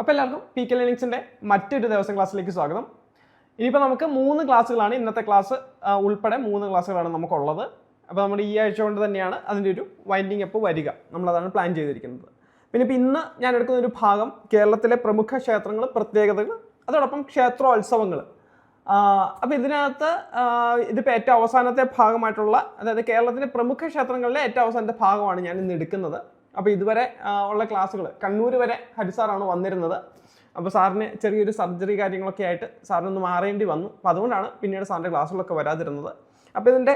അപ്പോൾ എല്ലാവർക്കും P K ലേണിംഗ്സിൻ്റെ മറ്റൊരു ദിവസം ക്ലാസ്സിലേക്ക് സ്വാഗതം. ഇനിയിപ്പോൾ നമുക്ക് 3 ക്ലാസ്സുകളാണ് ഇന്നത്തെ ക്ലാസ് ഉൾപ്പെടെ 3 ക്ലാസ്സുകളാണ് നമുക്കുള്ളത്. അപ്പോൾ നമ്മൾ ഈ ആഴ്ച കൊണ്ട് തന്നെയാണ് അതിൻ്റെ ഒരു വൈൻഡിങ് അപ്പ് വരിക. നമ്മളതാണ് പ്ലാൻ ചെയ്തിരിക്കുന്നത്. പിന്നെ ഇപ്പോൾ ഇന്ന് ഞാൻ എടുക്കുന്ന ഒരു ഭാഗം കേരളത്തിലെ പ്രമുഖ ക്ഷേത്രങ്ങൾ, പ്രത്യേകതകൾ, അതോടൊപ്പം ക്ഷേത്രോത്സവങ്ങൾ. അപ്പോൾ ഇതിനകത്ത് ഇതിപ്പോൾ ഏറ്റവും അവസാനത്തെ ഭാഗമായിട്ടുള്ള, അതായത് കേരളത്തിലെ പ്രമുഖ ക്ഷേത്രങ്ങളിലെ ഏറ്റവും അവസാനത്തെ ഭാഗമാണ് ഞാൻ ഇന്ന് എടുക്കുന്നത്. അപ്പോൾ ഇതുവരെ ഉള്ള ക്ലാസ്സുകൾ കണ്ണൂർ വരെ ഹരിസാറാണ് വന്നിരുന്നത്. അപ്പോൾ സാറിന് ചെറിയൊരു സർജറി കാര്യങ്ങളൊക്കെ ആയിട്ട് സാറിനൊന്ന് മാറേണ്ടി വന്നു. അപ്പോൾ അതുകൊണ്ടാണ് പിന്നീട് സാറിൻ്റെ ക്ലാസ്സുകളൊക്കെ വരാതിരുന്നത്. അപ്പോൾ ഇതിൻ്റെ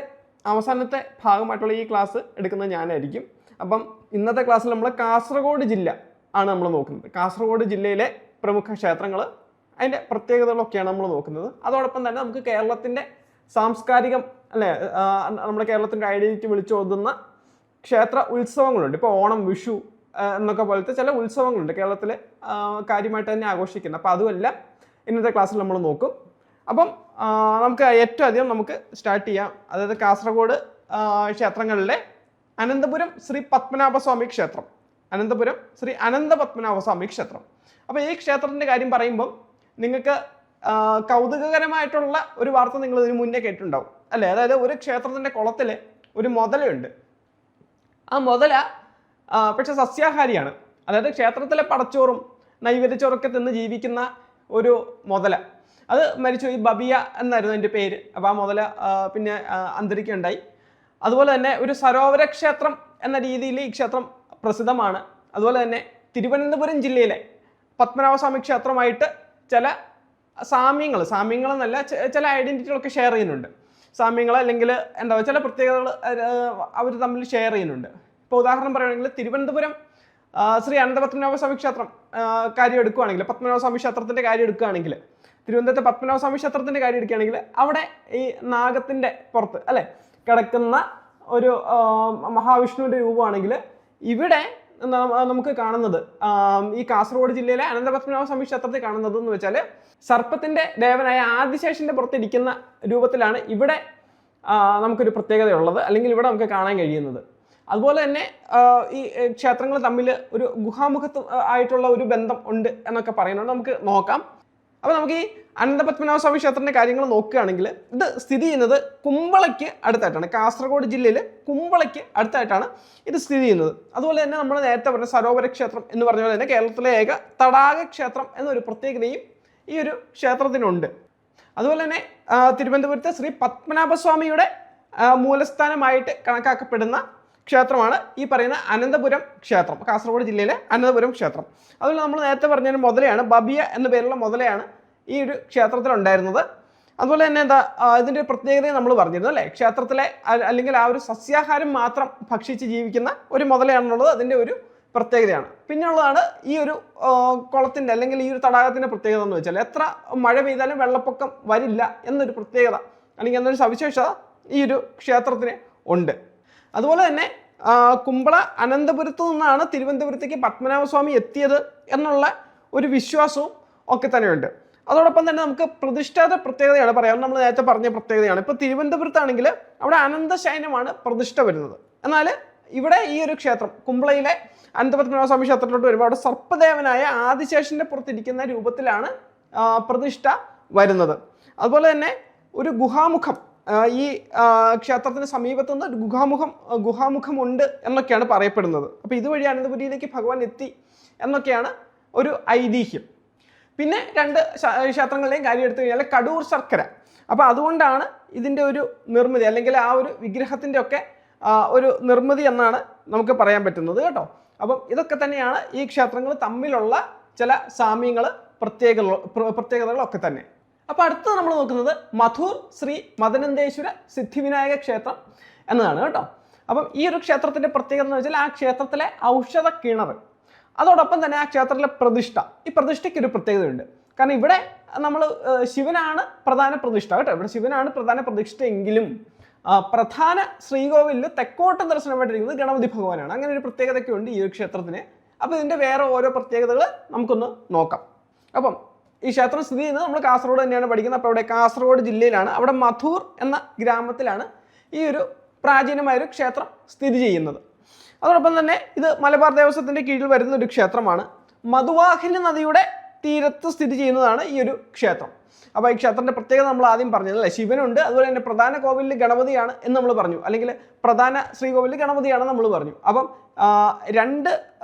അവസാനത്തെ ഭാഗമായിട്ടുള്ള ഈ ക്ലാസ് എടുക്കുന്നത് ഞാനായിരിക്കും. അപ്പം ഇന്നത്തെ ക്ലാസ്സിൽ നമ്മൾ കാസർഗോഡ് ജില്ല ആണ് നമ്മൾ നോക്കുന്നത്. കാസർഗോഡ് ജില്ലയിലെ പ്രമുഖ ക്ഷേത്രങ്ങൾ, അതിൻ്റെ പ്രത്യേകതകളൊക്കെയാണ് നമ്മൾ നോക്കുന്നത്. അതോടൊപ്പം തന്നെ നമുക്ക് കേരളത്തിൻ്റെ സാംസ്കാരികം അല്ലേ, നമ്മുടെ കേരളത്തിൻ്റെ ഐഡൻറ്റിറ്റി വിളിച്ചോതുന്ന ക്ഷേത്ര ഉത്സവങ്ങളുണ്ട്. ഇപ്പോൾ ഓണം, വിഷു എന്നൊക്കെ പോലത്തെ ചില ഉത്സവങ്ങളുണ്ട് കേരളത്തിൽ കാര്യമായിട്ട് തന്നെ ആഘോഷിക്കുന്നത്. അപ്പോൾ അതുമെല്ലാം ഇന്നത്തെ ക്ലാസ്സിൽ നമ്മൾ നോക്കും. അപ്പം നമുക്ക് ഏറ്റവും അധികം നമുക്ക് സ്റ്റാർട്ട് ചെയ്യാം. അതായത് കാസർഗോഡ് ക്ഷേത്രങ്ങളിലെ അനന്തപുരം ശ്രീ പത്മനാഭസ്വാമി ക്ഷേത്രം. അനന്തപുരം ശ്രീ അനന്ത പത്മനാഭസ്വാമി ക്ഷേത്രം. അപ്പോൾ ഈ ക്ഷേത്രത്തിൻ്റെ കാര്യം പറയുമ്പം നിങ്ങൾക്ക് കൗതുകകരമായിട്ടുള്ള ഒരു വാർത്ത നിങ്ങൾ ഇതിന് മുന്നേ കേട്ടിട്ടുണ്ടാവും അല്ലേ. അതായത് ഒരു ക്ഷേത്രത്തിൻ്റെ കുളത്തിൽ ഒരു മുതലയുണ്ട്. ആ മുതല പക്ഷെ സസ്യാഹാരിയാണ്. അതായത് ക്ഷേത്രത്തിലെ പടച്ചോറും നൈവേദ്യച്ചോറൊക്കെ തിന്ന് ജീവിക്കുന്ന ഒരു മുതല. അത് മരിച്ചു, ഈ ബബിയ എന്നായിരുന്നു അതിൻ്റെ പേര്. അപ്പോൾ ആ മുതല പിന്നെ അന്തരിക്കുകയുണ്ടായി. അതുപോലെ തന്നെ ഒരു സരോവര ക്ഷേത്രം എന്ന രീതിയിൽ ഈ ക്ഷേത്രം പ്രസിദ്ധമാണ്. അതുപോലെ തന്നെ തിരുവനന്തപുരം ജില്ലയിലെ പത്മനാഭസ്വാമി ക്ഷേത്രമായിട്ട് ചില സാമ്യങ്ങൾ എന്നല്ല, ചില ഐഡൻറ്റിറ്റികളൊക്കെ ഷെയർ ചെയ്യുന്നുണ്ട്. സാമ്യങ്ങൾ അല്ലെങ്കിൽ എന്താ ചില പ്രത്യേകതകൾ അവർ തമ്മിൽ ഷെയർ ചെയ്യുന്നുണ്ട്. ഇപ്പോൾ ഉദാഹരണം പറയുകയാണെങ്കിൽ തിരുവനന്തപുരം ശ്രീ അനന്ത പത്മനാഭസ്വാമി ക്ഷേത്രം കാര്യം എടുക്കുകയാണെങ്കിൽ, പത്മനാഭസ്വാമി ക്ഷേത്രത്തിൻ്റെ കാര്യം എടുക്കുകയാണെങ്കിൽ, തിരുവനന്തപുരത്തെ പത്മനാഭസ്വാമി ക്ഷേത്രത്തിൻ്റെ കാര്യം എടുക്കുകയാണെങ്കിൽ അവിടെ ഈ നാഗത്തിൻ്റെ പുറത്ത് അല്ലേ കിടക്കുന്ന ഒരു മഹാവിഷ്ണുവിൻ്റെ രൂപമാണെങ്കിൽ, ഇവിടെ നമുക്ക് കാണുന്നത് ഈ കാസർഗോഡ് ജില്ലയിലെ അനന്ത പത്മനാഭസ്വാമി ക്ഷേത്രത്തിൽ കാണുന്നത് എന്ന് വെച്ചാൽ സർപ്പത്തിൻ്റെ ദേവനായ ആദിശേഷൻ്റെ പുറത്തിരിക്കുന്ന രൂപത്തിലാണ് ഇവിടെ നമുക്കൊരു പ്രത്യേകതയുള്ളത്, അല്ലെങ്കിൽ ഇവിടെ നമുക്ക് കാണാൻ കഴിയുന്നത്. അതുപോലെ തന്നെ ഈ ക്ഷേത്രങ്ങൾ തമ്മിൽ ഒരു ഗുഹാമുഖത്ത് ആയിട്ടുള്ള ഒരു ബന്ധം ഉണ്ട് എന്നൊക്കെ പറയുന്നുണ്ട്. നമുക്ക് നോക്കാം. അപ്പോൾ നമുക്ക് ഈ അനന്ത പത്മനാഭസ്വാമി ക്ഷേത്രത്തിൻ്റെ കാര്യങ്ങൾ നോക്കുകയാണെങ്കിൽ, ഇത് സ്ഥിതി ചെയ്യുന്നത് കുമ്പളയ്ക്ക് അടുത്തായിട്ടാണ്. കാസർഗോഡ് ജില്ലയിൽ കുമ്പളയ്ക്ക് അടുത്തായിട്ടാണ് ഇത് സ്ഥിതി ചെയ്യുന്നത്. അതുപോലെ തന്നെ നമ്മൾ നേരത്തെ പറഞ്ഞ സരോവര ക്ഷേത്രം എന്ന് പറഞ്ഞ പോലെ തന്നെ കേരളത്തിലെ ഏക തടാക ക്ഷേത്രം എന്നൊരു പ്രത്യേകതയും ഈ ഒരു ക്ഷേത്രത്തിനുണ്ട്. അതുപോലെ തന്നെ തിരുവനന്തപുരത്തെ ശ്രീ പത്മനാഭസ്വാമിയുടെ മൂലസ്ഥാനമായിട്ട് കണക്കാക്കപ്പെടുന്ന ക്ഷേത്രമാണ് ഈ പറയുന്ന അനന്തപുരം ക്ഷേത്രം, കാസർഗോഡ് ജില്ലയിലെ അനന്തപുരം ക്ഷേത്രം. അതുപോലെ നമ്മൾ നേരത്തെ പറഞ്ഞൊരു മുതലയാണ്, ബബിയ എന്ന പേരുള്ള മുതലയാണ് ഈ ഒരു ക്ഷേത്രത്തിലുണ്ടായിരുന്നത്. അതുപോലെ തന്നെ എന്താ ഇതിൻ്റെ പ്രത്യേകതയും നമ്മൾ പറഞ്ഞിരുന്നു അല്ലേ. ക്ഷേത്രത്തിലെ അല്ലെങ്കിൽ ആ ഒരു സസ്യാഹാരം മാത്രം ഭക്ഷിച്ച് ജീവിക്കുന്ന ഒരു മുതലയാണെന്നുള്ളത് അതിൻ്റെ ഒരു പ്രത്യേകതയാണ്. പിന്നെയുള്ളതാണ് ഈ ഒരു കുളത്തിൻ്റെ അല്ലെങ്കിൽ ഈ ഒരു തടാകത്തിൻ്റെ പ്രത്യേകത എന്ന് വെച്ചാൽ, എത്ര മഴ പെയ്താലും വെള്ളപ്പൊക്കം വരില്ല എന്നൊരു പ്രത്യേകത അല്ലെങ്കിൽ എന്നൊരു സവിശേഷത ഈ ഒരു ക്ഷേത്രത്തിന് ഉണ്ട്. അതുപോലെ തന്നെ കുമ്പള അനന്തപുരത്തു നിന്നാണ് തിരുവനന്തപുരത്തേക്ക് പത്മനാഭസ്വാമി എത്തിയത് എന്നുള്ള ഒരു വിശ്വാസവും ഒക്കെ തന്നെയുണ്ട്. അതോടൊപ്പം തന്നെ നമുക്ക് പ്രതിഷ്ഠയുടെ പ്രത്യേകതയാണ് പറയാം. നമ്മൾ നേരത്തെ പറഞ്ഞ പ്രത്യേകതയാണ്. ഇപ്പോൾ തിരുവനന്തപുരത്താണെങ്കിൽ അവിടെ അനന്തശയനമാണ് പ്രതിഷ്ഠ വരുന്നത്. എന്നാൽ ഇവിടെ ഈ ഒരു ക്ഷേത്രം കുമ്പളയിലെ അനന്തപത്മനാഭസ്വാമി ക്ഷേത്രത്തിലോട്ട് വരുമ്പോൾ അവിടെ സർപ്പദേവനായ ആദിശേഷൻ്റെ പുറത്തിരിക്കുന്ന രൂപത്തിലാണ് പ്രതിഷ്ഠ വരുന്നത്. അതുപോലെ തന്നെ ഒരു ഗുഹാമുഖം ഈ ക്ഷേത്രത്തിന് സമീപത്തുനിന്ന് ഗുഹാമുഖമുണ്ട് എന്നൊക്കെയാണ് പറയപ്പെടുന്നത്. അപ്പോൾ ഇതുവഴി അനന്തപുരിയിലേക്ക് ഭഗവാൻ എത്തി എന്നൊക്കെയാണ് ഒരു ഐതിഹ്യം. പിന്നെ 2 ക്ഷേത്രങ്ങളുടെയും കാര്യം എടുത്തു കഴിഞ്ഞാൽ കടൂർ ശർക്കര. അപ്പോൾ അതുകൊണ്ടാണ് ഇതിൻ്റെ ഒരു നിർമ്മിതി അല്ലെങ്കിൽ ആ ഒരു വിഗ്രഹത്തിൻ്റെ ഒക്കെ ഒരു നിർമ്മിതി എന്നാണ് നമുക്ക് പറയാൻ പറ്റുന്നത് കേട്ടോ. അപ്പം ഇതൊക്കെ തന്നെയാണ് ഈ ക്ഷേത്രങ്ങൾ തമ്മിലുള്ള ചില സാമ്യങ്ങൾ, പ്രത്യേകതകളൊക്കെ തന്നെ. അപ്പോൾ അടുത്തത് നമ്മൾ നോക്കുന്നത് മധൂർ ശ്രീ മദനന്തേശ്വര സിദ്ധിവിനായക ക്ഷേത്രം എന്നതാണ് കേട്ടോ. അപ്പം ഈ ഒരു ക്ഷേത്രത്തിൻ്റെ പ്രത്യേകത എന്ന് വെച്ചാൽ ആ ക്ഷേത്രത്തിലെ ഔഷധ കിണർ, അതോടൊപ്പം തന്നെ ആ ക്ഷേത്രത്തിലെ പ്രതിഷ്ഠ. ഈ പ്രതിഷ്ഠയ്ക്ക് ഒരു പ്രത്യേകതയുണ്ട്. കാരണം ഇവിടെ നമ്മൾ ശിവനാണ് പ്രധാന പ്രതിഷ്ഠ കേട്ടോ. ഇവിടെ ശിവനാണ് പ്രധാന പ്രതിഷ്ഠ എങ്കിലും പ്രധാന ശ്രീകോവിലിൽ തെക്കോട്ട് ദർശനമായിട്ടിരിക്കുന്നത് ഗണപതി ഭഗവാനാണ്. അങ്ങനെ ഒരു പ്രത്യേകതയൊക്കെ ഉണ്ട് ഈ ഒരു ക്ഷേത്രത്തിന്. അപ്പോൾ ഇതിൻ്റെ വേറെ ഓരോ പ്രത്യേകതകൾ നമുക്കൊന്ന് നോക്കാം. അപ്പം ഈ ക്ഷേത്രം സ്ഥിതി ചെയ്യുന്നത് നമ്മൾ കാസർഗോഡ് തന്നെയാണ് പഠിക്കുന്നത്. അപ്പോൾ അവിടെ കാസർഗോഡ് ജില്ലയിലാണ്, അവിടെ മധൂർ എന്ന ഗ്രാമത്തിലാണ് ഈ ഒരു പ്രാചീനമായൊരു ക്ഷേത്രം സ്ഥിതി ചെയ്യുന്നത്. അതോടൊപ്പം തന്നെ ഇത് മലബാർ ദേവസ്വത്തിൻ്റെ കീഴിൽ വരുന്ന ഒരു ക്ഷേത്രമാണ്. മധുവാഹിനി നദിയുടെ തീരത്ത് സ്ഥിതി ചെയ്യുന്നതാണ് ഈ ഒരു ക്ഷേത്രം. അപ്പോൾ ഈ ക്ഷേത്രത്തിന്റെ പ്രത്യേകത നമ്മൾ ആദ്യം പറഞ്ഞത് അല്ലേ, ശിവനുണ്ട്, അതുപോലെ തന്നെ പ്രധാന കോവിലിൽ ഗണപതിയാണ് എന്ന് നമ്മൾ പറഞ്ഞു, അല്ലെങ്കിൽ പ്രധാന ശ്രീകോവിലിൽ ഗണപതിയാണെന്ന് നമ്മൾ പറഞ്ഞു. അപ്പം രണ്ട്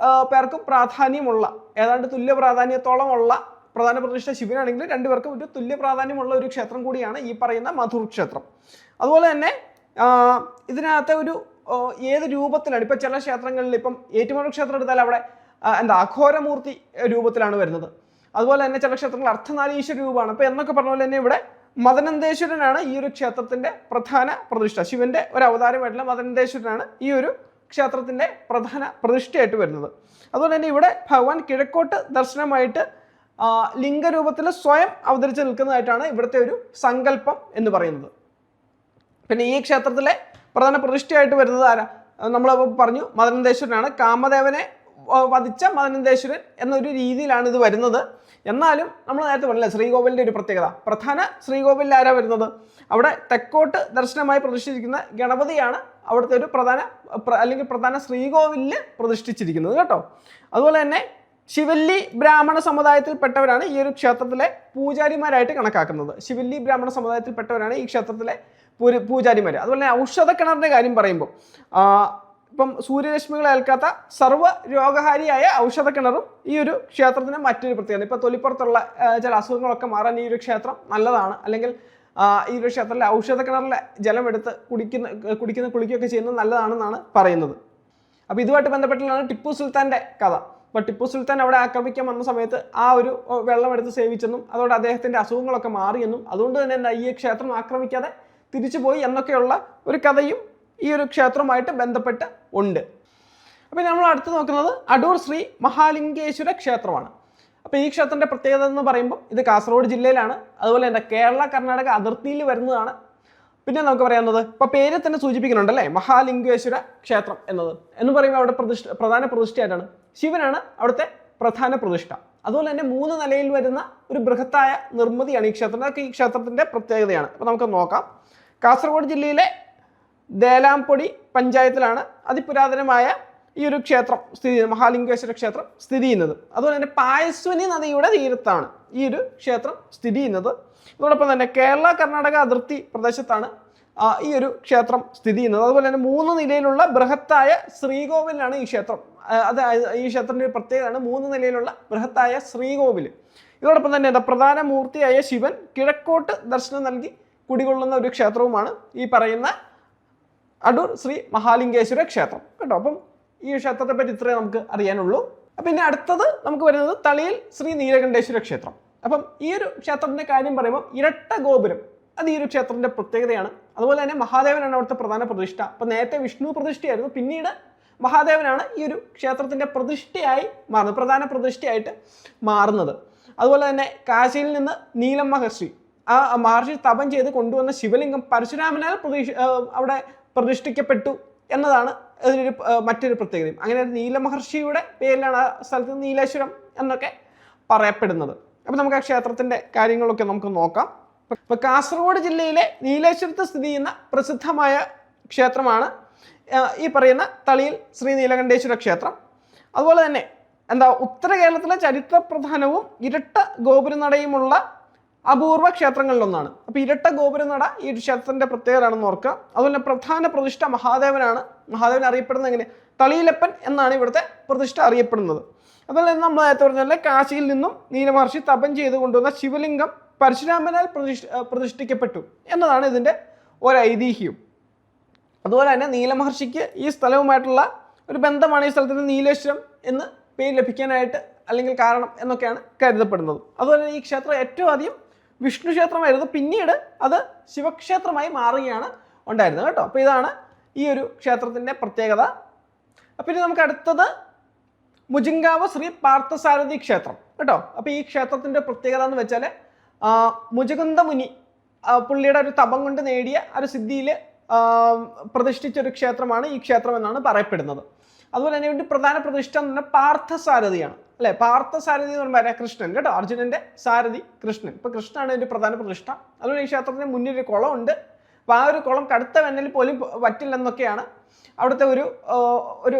പേർക്കും പ്രാധാന്യമുള്ള, ഏതാണ്ട് തുല്യ പ്രാധാന്യത്തോളമുള്ള പ്രധാന പ്രതിഷ്ഠ ശിവനാണെങ്കിൽ രണ്ടുപേർക്കും ഒരു തുല്യ പ്രാധാന്യമുള്ള ഒരു ക്ഷേത്രം കൂടിയാണ് ഈ പറയുന്ന മധൂർ ക്ഷേത്രം. അതുപോലെ തന്നെ ഇതിനകത്ത് ഒരു ഏത് രൂപത്തിലാണ്, ഇപ്പം ചില ക്ഷേത്രങ്ങളിൽ, ഇപ്പം ഏറ്റുമാനൂർ ക്ഷേത്രം എടുത്താൽ അവിടെ അഘോരമൂർത്തി രൂപത്തിലാണ് വരുന്നത്. അതുപോലെ തന്നെ ചില ക്ഷേത്രങ്ങൾ അർദ്ധനാരീശ്വര രൂപമാണ്. അപ്പോൾ എന്നൊക്കെ പറഞ്ഞ പോലെ തന്നെ ഇവിടെ മദനന്തേശ്വരനാണ് ഈ ഒരു ക്ഷേത്രത്തിന്റെ പ്രധാന പ്രതിഷ്ഠ. ശിവന്റെ ഒരു അവതാരമായിട്ടുള്ള മദനന്തേശ്വരനാണ് ഈ ഒരു ക്ഷേത്രത്തിന്റെ പ്രധാന പ്രതിഷ്ഠയായിട്ട് വരുന്നത്. അതുപോലെ തന്നെ ഇവിടെ ഭഗവാൻ കിഴക്കോട്ട് ദർശനമായിട്ട് ലിംഗരൂപത്തിൽ സ്വയം അവതരിച്ച് നിൽക്കുന്നതായിട്ടാണ് ഇവിടുത്തെ ഒരു സങ്കല്പം എന്ന് പറയുന്നത്. പിന്നെ ഈ ക്ഷേത്രത്തിലെ പ്രധാന പ്രതിഷ്ഠയായിട്ട് വരുന്നത് ആരാ? നമ്മൾ പറഞ്ഞു മദനന്തേശ്വരനാണ്. കാമദേവനെ വധിച്ച മദനന്തേശ്വരൻ എന്നൊരു രീതിയിലാണ് ഇത് വരുന്നത്. എന്നാലും നമ്മൾ നേരത്തെ പറഞ്ഞില്ല ശ്രീകോവിലിൻ്റെ ഒരു പ്രത്യേകത, പ്രധാന ശ്രീകോവിലിൽ ആരാ വരുന്നത്? അവിടെ തെക്കോട്ട് ദർശനമായി പ്രതിഷ്ഠിച്ചിരിക്കുന്ന ഗണപതിയാണ് അവിടുത്തെ ഒരു പ്രധാന ശ്രീകോവിലിൽ പ്രതിഷ്ഠിച്ചിരിക്കുന്നത് കേട്ടോ. അതുപോലെ തന്നെ ശിവല്ലി ബ്രാഹ്മണ സമുദായത്തിൽപ്പെട്ടവരാണ് ഈ ഒരു ക്ഷേത്രത്തിലെ പൂജാരിമാരായിട്ട് കണക്കാക്കുന്നത്. ശിവല്ലി ബ്രാഹ്മണ സമുദായത്തിൽപ്പെട്ടവരാണ് ഈ ക്ഷേത്രത്തിലെ പൂജാരിമാർ. അതുപോലെ തന്നെ ഔഷധ കിണറിൻ്റെ കാര്യം പറയുമ്പോൾ ഇപ്പം സൂര്യരശ്മികൾ ഏൽക്കാത്ത സർവ്വ രോഗഹാരിയായ ഔഷധ കിണറും ഈ ഒരു ക്ഷേത്രത്തിന് മറ്റൊരു പ്രത്യേകത. ഇപ്പോൾ തൊലിപ്പുറത്തുള്ള ചില അസുഖങ്ങളൊക്കെ മാറാൻ ഈ ഒരു ക്ഷേത്രം നല്ലതാണ്, അല്ലെങ്കിൽ ഈ ഒരു ക്ഷേത്രത്തിലെ ഔഷധ കിണറിലെ ജലം എടുത്ത് കുളിക്കുകയൊക്കെ ചെയ്യുന്നത് നല്ലതാണെന്നാണ് പറയുന്നത്. അപ്പോൾ ഇതുമായിട്ട് ബന്ധപ്പെട്ടുള്ളതാണ് ടിപ്പു സുൽത്താൻ്റെ കഥ. അപ്പോൾ ടിപ്പു സുൽത്താൻ അവിടെ ആക്രമിക്കാൻ വന്ന സമയത്ത് ആ ഒരു വെള്ളം എടുത്ത് സേവിച്ചെന്നും അതോടെ അദ്ദേഹത്തിൻ്റെ അസുഖങ്ങളൊക്കെ മാറിയെന്നും അതുകൊണ്ട് തന്നെ ഈ ക്ഷേത്രം ആക്രമിക്കാതെ തിരിച്ചുപോയി എന്നൊക്കെയുള്ള ഒരു കഥയും ഈ ഒരു ക്ഷേത്രവുമായിട്ട് ബന്ധപ്പെട്ട് ഉണ്ട്. അപ്പോൾ നമ്മൾ അടുത്ത് നോക്കുന്നത് അടൂർ ശ്രീ മഹാലിംഗേശ്വര ക്ഷേത്രമാണ്. അപ്പോൾ ഈ ക്ഷേത്രത്തിൻ്റെ പ്രത്യേകത എന്ന് പറയുമ്പോൾ ഇത് കാസർഗോഡ് ജില്ലയിലാണ്, അതുപോലെ തന്നെ കേരള കർണാടക അതിർത്തിയിൽ വരുന്നതാണ്. പിന്നെ നമുക്ക് പറയാവുന്നത് ഇപ്പോൾ പേര് തന്നെ സൂചിപ്പിക്കുന്നുണ്ടല്ലേ, മഹാലിംഗേശ്വര ക്ഷേത്രം എന്ന് പറയുമ്പോൾ അവിടെ പ്രധാന പ്രതിഷ്ഠയായിട്ടാണ് ശിവനാണ് അവിടുത്തെ പ്രധാന പ്രതിഷ്ഠ. അതുപോലെ തന്നെ 3 നിലയിൽ വരുന്ന ഒരു ബൃഹത്തായ നിർമ്മിതിയാണ് ഈ ക്ഷേത്രം. അതൊക്കെ ഈ ക്ഷേത്രത്തിൻ്റെ പ്രത്യേകതയാണ്. അപ്പോൾ നമുക്ക് നോക്കാം. കാസർഗോഡ് ജില്ലയിലെ ദേലാംപൊടി പഞ്ചായത്തിലാണ് അതിപുരാതനമായ ഈ ഒരു ക്ഷേത്രം സ്ഥിതി ചെയ്യുന്നത്, മഹാലിംഗേശ്വര ക്ഷേത്രം സ്ഥിതി ചെയ്യുന്നത്. അതുപോലെ തന്നെ പായസ്വനി നദിയുടെ തീരത്താണ് ഈ ഒരു ക്ഷേത്രം സ്ഥിതി ചെയ്യുന്നത്. അതോടൊപ്പം തന്നെ കേരള കർണാടക അതിർത്തി പ്രദേശത്താണ് ഈ ഒരു ക്ഷേത്രം സ്ഥിതി ചെയ്യുന്നത്. അതുപോലെ തന്നെ 3 നിലയിലുള്ള ബൃഹത്തായ ശ്രീകോവിലാണ് ഈ ക്ഷേത്രം. അതായത് ഈ ക്ഷേത്രത്തിൻ്റെ ഒരു പ്രത്യേകതയാണ് 3 നിലയിലുള്ള ബൃഹത്തായ ശ്രീകോവിൽ. ഇതോടൊപ്പം തന്നെ പ്രധാന മൂർത്തിയായ ശിവൻ കിഴക്കോട്ട് ദർശനം നൽകി കുടികൊള്ളുന്ന ഒരു ക്ഷേത്രവുമാണ് ഈ പറയുന്ന അടൂർ ശ്രീ മഹാലിംഗേശ്വര ക്ഷേത്രം കേട്ടോ. അപ്പം ഈ ക്ഷേത്രത്തെ പറ്റി ഇത്രയേ നമുക്ക് അറിയാനുള്ളൂ. അപ്പം ഇനി അടുത്തത് നമുക്ക് വരുന്നത് തളിയിൽ ശ്രീ നീലകണ്ഠേശ്വര ക്ഷേത്രം. അപ്പം ഈ ഒരു ക്ഷേത്രത്തിൻ്റെ കാര്യം പറയുമ്പോൾ ഇരട്ട ഗോപുരം അത് ഈ ഒരു ക്ഷേത്രത്തിൻ്റെ പ്രത്യേകതയാണ്. അതുപോലെ തന്നെ മഹാദേവനാണ് അവിടുത്തെ പ്രധാന പ്രതിഷ്ഠ. അപ്പം നേരത്തെ വിഷ്ണു പ്രതിഷ്ഠയായിരുന്നു, പിന്നീട് മഹാദേവനാണ് ഈ ഒരു ക്ഷേത്രത്തിൻ്റെ പ്രതിഷ്ഠയായി മാറുന്നത്, പ്രധാന പ്രതിഷ്ഠയായിട്ട് മാറുന്നത്. അതുപോലെ തന്നെ കാശിയിൽ നിന്ന് നീലം മഹർഷി, ആ മഹർഷി തപം ചെയ്ത് കൊണ്ടുവന്ന ശിവലിംഗം പരശുരാമനാൽ അവിടെ പ്രതിഷ്ഠിക്കപ്പെട്ടു എന്നതാണ് അതിനൊരു മറ്റൊരു പ്രത്യേകതയും. അങ്ങനെ നീലമഹർഷിയുടെ പേരിലാണ് ആ സ്ഥലത്ത് നീലേശ്വരം എന്നൊക്കെ പറയപ്പെടുന്നത്. അപ്പം നമുക്ക് ആ ക്ഷേത്രത്തിൻ്റെ കാര്യങ്ങളൊക്കെ നമുക്ക് നോക്കാം. ഇപ്പോൾ കാസർഗോഡ് ജില്ലയിലെ നീലേശ്വരത്ത് സ്ഥിതി ചെയ്യുന്ന പ്രസിദ്ധമായ ക്ഷേത്രമാണ് ഈ പറയുന്ന തളിയിൽ ശ്രീ നീലകണ്ഠേശ്വര ക്ഷേത്രം. അതുപോലെ തന്നെ ഉത്തര കേരളത്തിലെ ചരിത്രപ്രധാനവും ഇരട്ട ഗോപുരനടയുമുള്ള അപൂർവ ക്ഷേത്രങ്ങളിലൊന്നാണ്. അപ്പോൾ ഇരട്ട ഗോപുരനട ഈ ക്ഷേത്രത്തിൻ്റെ പ്രത്യേകതയാണെന്ന് ഓർക്കുക. അതുപോലെ പ്രധാന പ്രതിഷ്ഠ മഹാദേവനാണ്. മഹാദേവൻ അറിയപ്പെടുന്നത് എങ്ങനെ? തളിയിലപ്പൻ എന്നാണ് ഇവിടുത്തെ പ്രതിഷ്ഠ അറിയപ്പെടുന്നത്. അതുപോലെ തന്നെ നമ്മൾ നേരത്തെ പറഞ്ഞാൽ കാശിയിൽ നിന്നും നീലമഹർഷി തപം ചെയ്ത് കൊണ്ടുവന്ന ശിവലിംഗം പരശുരാമനാൽ പ്രതിഷ്ഠിക്കപ്പെട്ടു എന്നതാണ് ഇതിൻ്റെ ഒരു ഐതിഹ്യം. അതുപോലെ തന്നെ നീലമഹർഷിക്ക് ഈ സ്ഥലവുമായിട്ടുള്ള ഒരു ബന്ധമാണ് ഈ സ്ഥലത്തിന് നീലേശ്വരം എന്ന് പേര് ലഭിക്കാനായിട്ട് അല്ലെങ്കിൽ കാരണം എന്നൊക്കെയാണ് കരുതപ്പെടുന്നത്. അതുപോലെ തന്നെ ഈ ക്ഷേത്രം ഏറ്റവും ആദ്യം വിഷ്ണു ക്ഷേത്രമായിരുന്നു, പിന്നീട് അത് ശിവക്ഷേത്രമായി മാറുകയാണ് ഉണ്ടായിരുന്നത് കേട്ടോ. അപ്പോൾ ഇതാണ് ഈ ഒരു ക്ഷേത്രത്തിൻ്റെ പ്രത്യേകത. പിന്നെ നമുക്ക് അടുത്തത് മുജിങ്കാവ് ശ്രീ പാർത്ഥസാരഥി ക്ഷേത്രം കേട്ടോ. അപ്പോൾ ഈ ക്ഷേത്രത്തിൻ്റെ പ്രത്യേകത എന്ന് വെച്ചാൽ മുജുകുന്ദ മുനി പുള്ളിയുടെ ഒരു തപം കൊണ്ട് നേടിയ ഒരു സിദ്ധിയിൽ പ്രതിഷ്ഠിച്ചൊരു ക്ഷേത്രമാണ് ഈ ക്ഷേത്രം എന്നാണ് പറയപ്പെടുന്നത്. അതുപോലെ തന്നെ ഇതിൻ്റെ പ്രധാന പ്രതിഷ്ഠ എന്ന് പറഞ്ഞാൽ പാർത്ഥസാരഥിയാണ് അല്ലേ. പാർത്ഥസാരഥി എന്ന് പറയുമ്പോൾ കൃഷ്ണൻ കേട്ടോ, അർജുനൻ്റെ സാരഥി കൃഷ്ണൻ. ഇപ്പോൾ കൃഷ്ണനാണ് ഇതിൻ്റെ പ്രധാന പ്രതിഷ്ഠ. അതുപോലെ ഈ ക്ഷേത്രത്തിന് മുന്നിൽ ഒരു കുളമുണ്ട്. അപ്പോൾ ആ ഒരു കുളം കടുത്ത വേനലിൽ പോലും വറ്റില്ലെന്നൊക്കെയാണ് അവിടുത്തെ ഒരു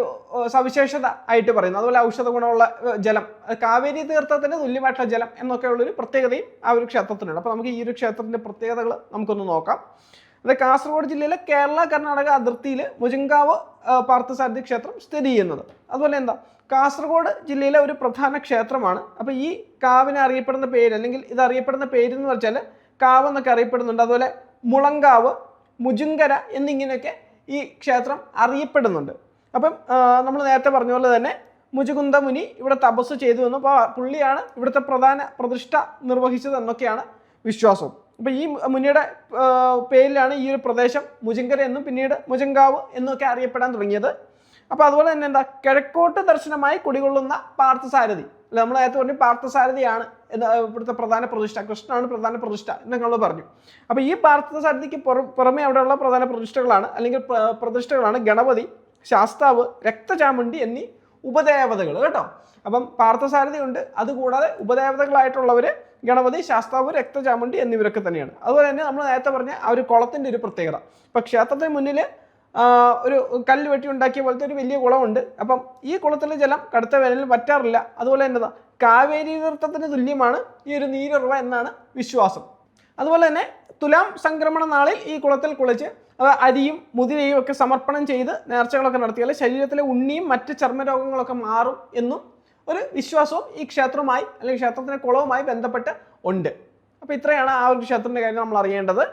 സവിശേഷത ആയിട്ട് പറയുന്നത്. അതുപോലെ ഔഷധ ഗുണമുള്ള ജലം, കാവേരി തീർത്ഥത്തിന് തുല്യമായിട്ടുള്ള ജലം എന്നൊക്കെയുള്ളൊരു പ്രത്യേകതയും ആ ഒരു ക്ഷേത്രത്തിനുണ്ട്. അപ്പോൾ നമുക്ക് ഈ ഒരു ക്ഷേത്രത്തിൻ്റെ പ്രത്യേകതകൾ നമുക്കൊന്ന് നോക്കാം. അത് കാസർഗോഡ് ജില്ലയിലെ കേരള കർണാടക അതിർത്തിയിൽ മുജങ്കാവ് പാർത്ഥസാരഥി ക്ഷേത്രം സ്ഥിതി ചെയ്യുന്നത്. അതുപോലെ എന്താ, കാസർഗോഡ് ജില്ലയിലെ ഒരു പ്രധാന ക്ഷേത്രമാണ്. അപ്പോൾ ഈ കാവിനെ അറിയപ്പെടുന്ന പേര്, അല്ലെങ്കിൽ ഇത് അറിയപ്പെടുന്ന പേര് എന്ന് വെച്ചാൽ കാവ് എന്നൊക്കെ അറിയപ്പെടുന്നുണ്ട്. അതുപോലെ മുളങ്കാവ്, മുജുങ്കര എന്നിങ്ങനെയൊക്കെ ഈ ക്ഷേത്രം അറിയപ്പെടുന്നുണ്ട്. അപ്പം നമ്മൾ നേരത്തെ പറഞ്ഞ പോലെ തന്നെ മുചുകുന്ദ മുനി ഇവിടെ തപസ് ചെയ്തു എന്നും, അപ്പോൾ പുള്ളിയാണ് ഇവിടുത്തെ പ്രധാന പ്രതിഷ്ഠ നിർവഹിച്ചത് എന്നൊക്കെയാണ് വിശ്വാസം. അപ്പോൾ ഈ മുനിയുടെ പേരിലാണ് ഈ ഒരു പ്രദേശം മുജുങ്കര എന്നും പിന്നീട് മുജങ്കാവ് എന്നൊക്കെ അറിയപ്പെടാൻ തുടങ്ങിയത്. അപ്പോൾ അതുപോലെ തന്നെ എന്താ, കിഴക്കോട്ട് ദർശനമായി കുടികൊള്ളുന്ന പാർത്ഥസാരഥി, അല്ല നമ്മൾ നേരത്തെ പറഞ്ഞു പാർത്ഥസാരഥിയാണ് ഇവിടുത്തെ പ്രധാന പ്രതിഷ്ഠ, കൃഷ്ണനാണ് പ്രധാന പ്രതിഷ്ഠ എന്നൊക്കെ നമ്മൾ പറഞ്ഞു. അപ്പോൾ ഈ പാർത്ഥസാരഥിക്ക് പുറമെ അവിടെയുള്ള പ്രധാന പ്രതിഷ്ഠകളാണ് അല്ലെങ്കിൽ പ്രതിഷ്ഠകളാണ് ഗണപതി, ശാസ്താവ്, രക്തചാമുണ്ഡി എന്നീ ഉപദേവതകൾ കേട്ടോ. അപ്പം പാർത്ഥസാരഥി ഉണ്ട്, അതുകൂടാതെ ഉപദേവതകളായിട്ടുള്ളവർ ഗണപതി, ശാസ്താവ്, രക്തചാമുണ്ഡി എന്നിവരൊക്കെ തന്നെയാണ്. അതുപോലെ തന്നെ നമ്മൾ നേരത്തെ പറഞ്ഞ ആ ഒരു കുളത്തിൻ്റെ ഒരു പ്രത്യേകത, ഇപ്പം ക്ഷേത്രത്തിന് മുന്നിൽ ഒരു കല്ല് വെട്ടി ഉണ്ടാക്കിയ പോലത്തെ ഒരു വലിയ കുളമുണ്ട്. അപ്പം ഈ കുളത്തിലെ ജലം കടുത്ത വേനലിൽ വറ്റാറില്ല. അതുപോലെ തന്നെ കാവേരി തീർത്ഥത്തിന് തുല്യമാണ് ഈ ഒരു നീരുറവ എന്നാണ് വിശ്വാസം. അതുപോലെ തന്നെ തുലാം സംക്രമണ നാളിൽ ഈ കുളത്തിൽ കുളിച്ച് അരിയും മുതിരയും ഒക്കെ സമർപ്പണം ചെയ്ത് നേർച്ചകളൊക്കെ നടത്തിയാൽ ശരീരത്തിലെ ഉണ്ണിയും മറ്റ് ചർമ്മരോഗങ്ങളൊക്കെ മാറും എന്നും ഒരു വിശ്വാസവും ഈ ക്ഷേത്രവുമായി അല്ലെങ്കിൽ ക്ഷേത്രത്തിൻ്റെ കുളവുമായി ബന്ധപ്പെട്ട് ഉണ്ട്. അപ്പോൾ ഇത്രയാണ് ആ ഒരു ക്ഷേത്രത്തിൻ്റെ കാര്യം നമ്മൾ അറിയേണ്ടത്.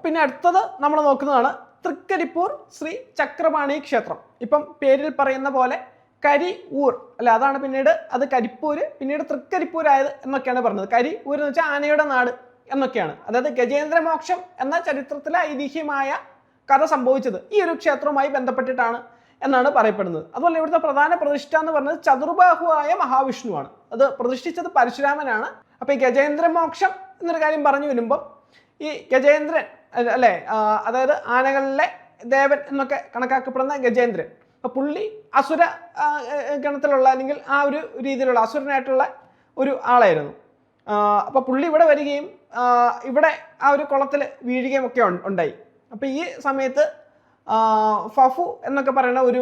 പിന്നെ അടുത്തത് നമ്മൾ നോക്കുന്നതാണ് തൃക്കരിപ്പൂർ ശ്രീ ചക്രപാണി ക്ഷേത്രം. ഇപ്പം പേരിൽ പറയുന്ന പോലെ കരി ഊർ അല്ലെ, അതാണ് പിന്നീട് അത് കരിപ്പൂര് പിന്നീട് തൃക്കരിപ്പൂരായത് എന്നൊക്കെയാണ് പറഞ്ഞത്. കരി ഊർ എന്ന് വെച്ചാൽ ആനയുടെ നാട് എന്നൊക്കെയാണ്. അതായത് ഗജേന്ദ്രമോക്ഷം എന്ന ചരിത്രത്തിലെ ഐതിഹ്യമായ കഥ സംഭവിച്ചത് ഈ ഒരു ക്ഷേത്രവുമായി ബന്ധപ്പെട്ടിട്ടാണ് എന്നാണ് പറയപ്പെടുന്നത്. അതുപോലെ ഇവിടുത്തെ പ്രധാന പ്രതിഷ്ഠ എന്ന് പറയുന്നത് ചതുർബാഹുവായ മഹാവിഷ്ണുവാണ്. അത് പ്രതിഷ്ഠിച്ചത് പരശുരാമനാണ്. അപ്പോൾ ഈ ഗജേന്ദ്രമോക്ഷം എന്നൊരു കാര്യം പറഞ്ഞു വരുമ്പം ഈ ഗജേന്ദ്രൻ അല്ലേ, അതായത് ആനകളിലെ ദേവൻ എന്നൊക്കെ കണക്കാക്കപ്പെടുന്ന ഗജേന്ദ്രൻ, അപ്പോൾ പുള്ളി അസുര ഗണത്തിലുള്ള അല്ലെങ്കിൽ ആ ഒരു രീതിയിലുള്ള അസുരനായിട്ടുള്ള ഒരു ആളായിരുന്നു. അപ്പോൾ പുള്ളി ഇവിടെ വരികയും ഇവിടെ ആ ഒരു കുളത്തിൽ വീഴുകയും ഒക്കെ ഉണ്ടായി. അപ്പോൾ ഈ സമയത്ത് ഫഫു എന്നൊക്കെ പറയുന്ന ഒരു,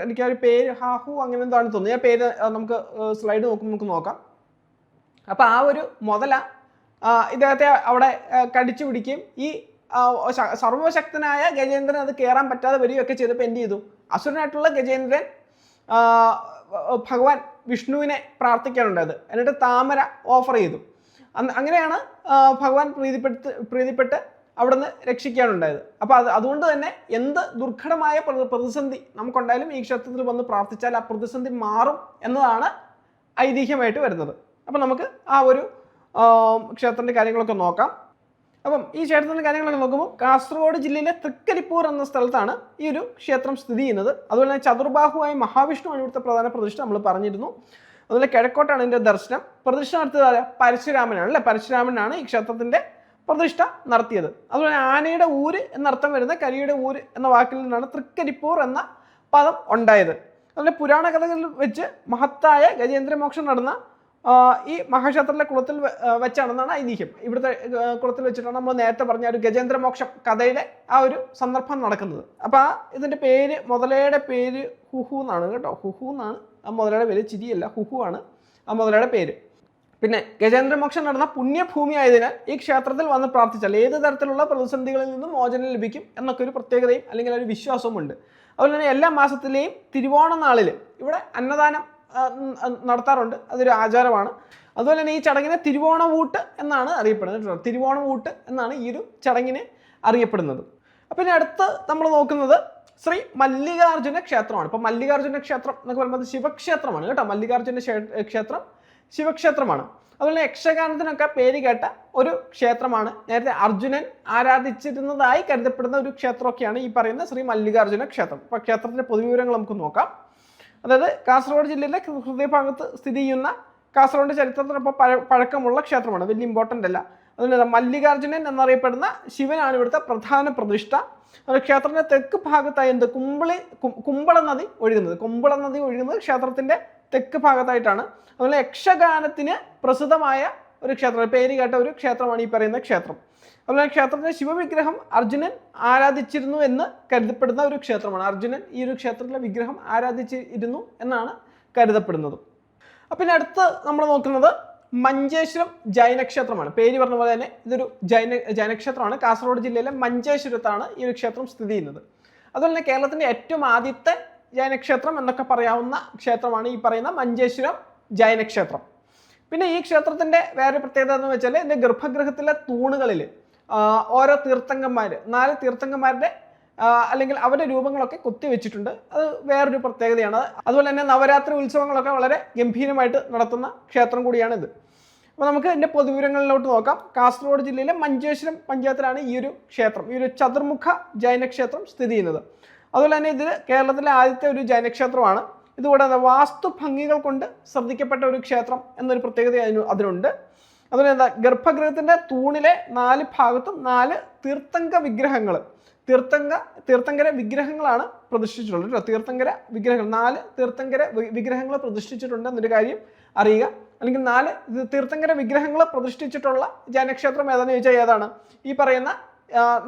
എനിക്ക് ആ ഒരു പേര് ഹാഹു അങ്ങനെ എന്താണെന്ന് തോന്നുന്നു, ആ പേര് നമുക്ക് സ്ലൈഡ് നോക്കുമ്പോൾ നമുക്ക് നോക്കാം. അപ്പോൾ ആ ഒരു മുതല ഇദ്ദേഹത്തെ അവിടെ കടിച്ചു പിടിക്കുകയും ഈ സർവശക്തനായ ഗജേന്ദ്രൻ അത് കയറാൻ പറ്റാതെ വരികയൊക്കെ ചെയ്തപ്പോൾ എന്ത് ചെയ്തു, അസുരനായിട്ടുള്ള ഗജേന്ദ്രൻ ഭഗവാൻ വിഷ്ണുവിനെ പ്രാർത്ഥിക്കാനുണ്ടായത്. എന്നിട്ട് താമര ഓഫർ ചെയ്തു. അങ്ങനെയാണ് ഭഗവാൻ പ്രീതിപ്പെട്ട് അവിടുന്ന് രക്ഷിക്കാനുണ്ടായത്. അപ്പോൾ അതുകൊണ്ട് തന്നെ എന്ത് ദുർഘടമായ പ്രതിസന്ധി നമുക്കുണ്ടായാലും ഈ ക്ഷേത്രത്തിൽ വന്ന് പ്രാർത്ഥിച്ചാൽ ആ പ്രതിസന്ധി മാറും എന്നതാണ് ഐതിഹ്യമായിട്ട് വരുന്നത്. അപ്പം നമുക്ക് ആ ഒരു ക്ഷേത്രത്തിൻ്റെ കാര്യങ്ങളൊക്കെ നോക്കാം. അപ്പം ഈ ക്ഷേത്രത്തിൻ്റെ കാര്യങ്ങളൊക്കെ നോക്കുമ്പോൾ കാസർഗോഡ് ജില്ലയിലെ തൃക്കരിപ്പൂർ എന്ന സ്ഥലത്താണ് ഈ ഒരു ക്ഷേത്രം സ്ഥിതി ചെയ്യുന്നത്. അതുപോലെ തന്നെ ചതുർബാഹുവായ മഹാവിഷ്ണുവാണ് ഇവിടുത്തെ പ്രധാന പ്രതിഷ്ഠ, നമ്മൾ പറഞ്ഞിരുന്നു. അതുപോലെ കിഴക്കോട്ടാണ് ഇതിൻ്റെ ദർശനം. പ്രതിഷ്ഠ നടത്തിയത് പരശുരാമനാണ് അല്ലേ, പരശുരാമനാണ് ഈ ക്ഷേത്രത്തിൻ്റെ പ്രതിഷ്ഠ നടത്തിയത്. അതുപോലെ ആനയുടെ ഊര് എന്നർത്ഥം വരുന്ന കരിയുടെ ഊര് എന്ന വാക്കിൽ നിന്നാണ് തൃക്കരിപ്പൂർ എന്ന പദം ഉണ്ടായത്. അതുപോലെ പുരാണ കഥകളിൽ വെച്ച് മഹത്തായ ഗജേന്ദ്രമോക്ഷം നടന്ന ഈ മഹാക്ഷേത്രത്തിലെ കുളത്തിൽ വെച്ചാണെന്നാണ് ഐതിഹ്യം. ഇവിടുത്തെ കുളത്തിൽ വെച്ചിട്ടാണ് നമ്മൾ നേരത്തെ പറഞ്ഞ ഒരു ഗജേന്ദ്രമോക്ഷം കഥയുടെ ആ ഒരു സന്ദർഭം നടക്കുന്നത്. അപ്പോൾ ഇതിൻ്റെ പേര്, മുതലയുടെ പേര് ഹുഹു എന്നാണ് കേട്ടോ. ഹുഹു എന്നാണ് ആ മുതലയുടെ പേര്, ചിരിയല്ല, ഹുഹു ആണ് ആ മുതലയുടെ പേര്. പിന്നെ ഗജേന്ദ്രമോക്ഷം നടന്ന പുണ്യഭൂമി ആയതിനാൽ ഈ ക്ഷേത്രത്തിൽ വന്ന് പ്രാർത്ഥിച്ചാൽ ഏത് തരത്തിലുള്ള പ്രതിസന്ധികളിൽ നിന്നും മോചനം ലഭിക്കും എന്നൊക്കെ ഒരു പ്രത്യേകതയും അല്ലെങ്കിൽ ഒരു വിശ്വാസവും ഉണ്ട്. അതുപോലെ തന്നെ എല്ലാ മാസത്തിലെയും തിരുവോണ നാളിൽ ഇവിടെ അന്നദാനം നടത്താറുണ്ട്, അതൊരു ആചാരമാണ്. അതുപോലെ തന്നെ ഈ ചടങ്ങിനെ തിരുവോണവൂട്ട് എന്നാണ് അറിയപ്പെടുന്നത്. തിരുവോണവൂട്ട് എന്നാണ് ഈ ഒരു ചടങ്ങിനെ അറിയപ്പെടുന്നത്. അപ്പം ഇനി അടുത്ത് നമ്മൾ നോക്കുന്നത് ശ്രീ മല്ലികാർജുന ക്ഷേത്രമാണ്. ഇപ്പം മല്ലികാർജുന ക്ഷേത്രം എന്നൊക്കെ പറയുമ്പോൾ അത് ശിവക്ഷേത്രമാണ് കേട്ടോ. മല്ലികാർജുന ക്ഷേത്രം ശിവക്ഷേത്രമാണ്. അതുപോലെ യക്ഷഗാനത്തിനൊക്കെ പേര് കേട്ട ഒരു ക്ഷേത്രമാണ്. നേരത്തെ അർജുനൻ ആരാധിച്ചിരുന്നതായി കരുതപ്പെടുന്ന ഒരു ക്ഷേത്രമൊക്കെയാണ് ഈ പറയുന്ന ശ്രീ മല്ലികാർജുന ക്ഷേത്രം. അപ്പോൾ ക്ഷേത്രത്തിൻ്റെ പൊതുവിവരങ്ങൾ നമുക്ക് നോക്കാം. അതായത് കാസർഗോഡ് ജില്ലയിലെ ഹൃദയഭാഗത്ത് സ്ഥിതി ചെയ്യുന്ന കാസർഗോഡ് ചരിത്രത്തിനൊപ്പം പഴക്കമുള്ള ക്ഷേത്രമാണ്, വലിയ ഇമ്പോർട്ടൻ്റ് അല്ല. അതുപോലെ മല്ലികാർജുനൻ എന്നറിയപ്പെടുന്ന ശിവനാണ് ഇവിടുത്തെ പ്രധാന പ്രതിഷ്ഠ. ക്ഷേത്രത്തിൻ്റെ തെക്ക് ഭാഗത്തായി കുമ്പള നദി ഒഴുകുന്നത് ക്ഷേത്രത്തിൻ്റെ തെക്ക് ഭാഗത്തായിട്ടാണ്. അതുപോലെ യക്ഷഗാനത്തിന് പ്രസിദ്ധമായ ഒരു ക്ഷേത്രം, പേര് കേട്ട ഒരു ക്ഷേത്രമാണ് ഈ പറയുന്ന ക്ഷേത്രം. അതുപോലെ ക്ഷേത്രത്തിലെ ശിവവിഗ്രഹം അർജുനൻ ആരാധിച്ചിരുന്നു എന്ന് കരുതപ്പെടുന്ന ഒരു ക്ഷേത്രമാണ്. അർജുനൻ ഈ ഒരു ക്ഷേത്രത്തിലെ വിഗ്രഹം ആരാധിച്ചിരുന്നു എന്നാണ് കരുതപ്പെടുന്നത്. അപ്പം പിന്നെ അടുത്ത് നമ്മൾ നോക്കുന്നത് മഞ്ചേശ്വരം ജൈനക്ഷേത്രമാണ്. പേര് പറഞ്ഞ പോലെ തന്നെ ഇതൊരു ജൈനക്ഷേത്രമാണ്. കാസർഗോഡ് ജില്ലയിലെ മഞ്ചേശ്വരത്താണ് ഈ ഒരു ക്ഷേത്രം സ്ഥിതി ചെയ്യുന്നത്. അതുപോലെ തന്നെ കേരളത്തിൻ്റെ ഏറ്റവും ആദ്യത്തെ ജൈനക്ഷേത്രം എന്നൊക്കെ പറയാവുന്ന ക്ഷേത്രമാണ് ഈ പറയുന്ന മഞ്ചേശ്വരം ജൈനക്ഷേത്രം. പിന്നെ ഈ ക്ഷേത്രത്തിൻ്റെ വേറെ പ്രത്യേകത എന്ന് വെച്ചാൽ ഇതിൻ്റെ ഗർഭഗൃഹത്തിലെ തൂണുകളിൽ ഓരോ തീർത്ഥങ്കന്മാർ, 4 തീർത്ഥങ്കന്മാരുടെ അല്ലെങ്കിൽ അവരുടെ രൂപങ്ങളൊക്കെ കൊത്തിവെച്ചിട്ടുണ്ട്. അത് വേറൊരു പ്രത്യേകതയാണ്. അതുപോലെ തന്നെ നവരാത്രി ഉത്സവങ്ങളൊക്കെ വളരെ ഗംഭീരമായിട്ട് നടത്തുന്ന ക്ഷേത്രം കൂടിയാണിത്. അപ്പോൾ നമുക്ക് ഇതിൻ്റെ പൊതുവിവരങ്ങളിലോട്ട് നോക്കാം. കാസർഗോഡ് ജില്ലയിലെ മഞ്ചേശ്വരം പഞ്ചായത്തിലാണ് ഈ ഒരു ക്ഷേത്രം, ഈ ഒരു ചതുർമുഖ ജൈനക്ഷേത്രം സ്ഥിതി ചെയ്യുന്നത്. അതുപോലെ തന്നെ ഇത് കേരളത്തിലെ ആദ്യത്തെ ഒരു ജൈനക്ഷേത്രമാണ്. ഇതുകൂടാതെ വാസ്തു ഭംഗികൾ കൊണ്ട് ശ്രദ്ധിക്കപ്പെട്ട ഒരു ക്ഷേത്രം എന്നൊരു പ്രത്യേകത അതിനുണ്ട്. അതുപോലെ എന്താ, ഗർഭഗൃഹത്തിൻ്റെ തൂണിലെ 4 ഭാഗത്തും 4 തീർത്ഥങ്കര വിഗ്രഹങ്ങളാണ് പ്രതിഷ്ഠിച്ചിട്ടുള്ളത് കേട്ടോ. തീർത്ഥങ്കര വിഗ്രഹങ്ങൾ, 4 തീർത്ഥങ്കര വിഗ്രഹങ്ങൾ പ്രതിഷ്ഠിച്ചിട്ടുണ്ട് എന്നൊരു കാര്യം അറിയുക. അല്ലെങ്കിൽ 4 തീർത്ഥങ്കര വിഗ്രഹങ്ങൾ പ്രതിഷ്ഠിച്ചിട്ടുള്ള ജൈനക്ഷേത്രം ഏതാണെന്ന് ചോദിച്ചാൽ ഏതാണ്? ഈ പറയുന്ന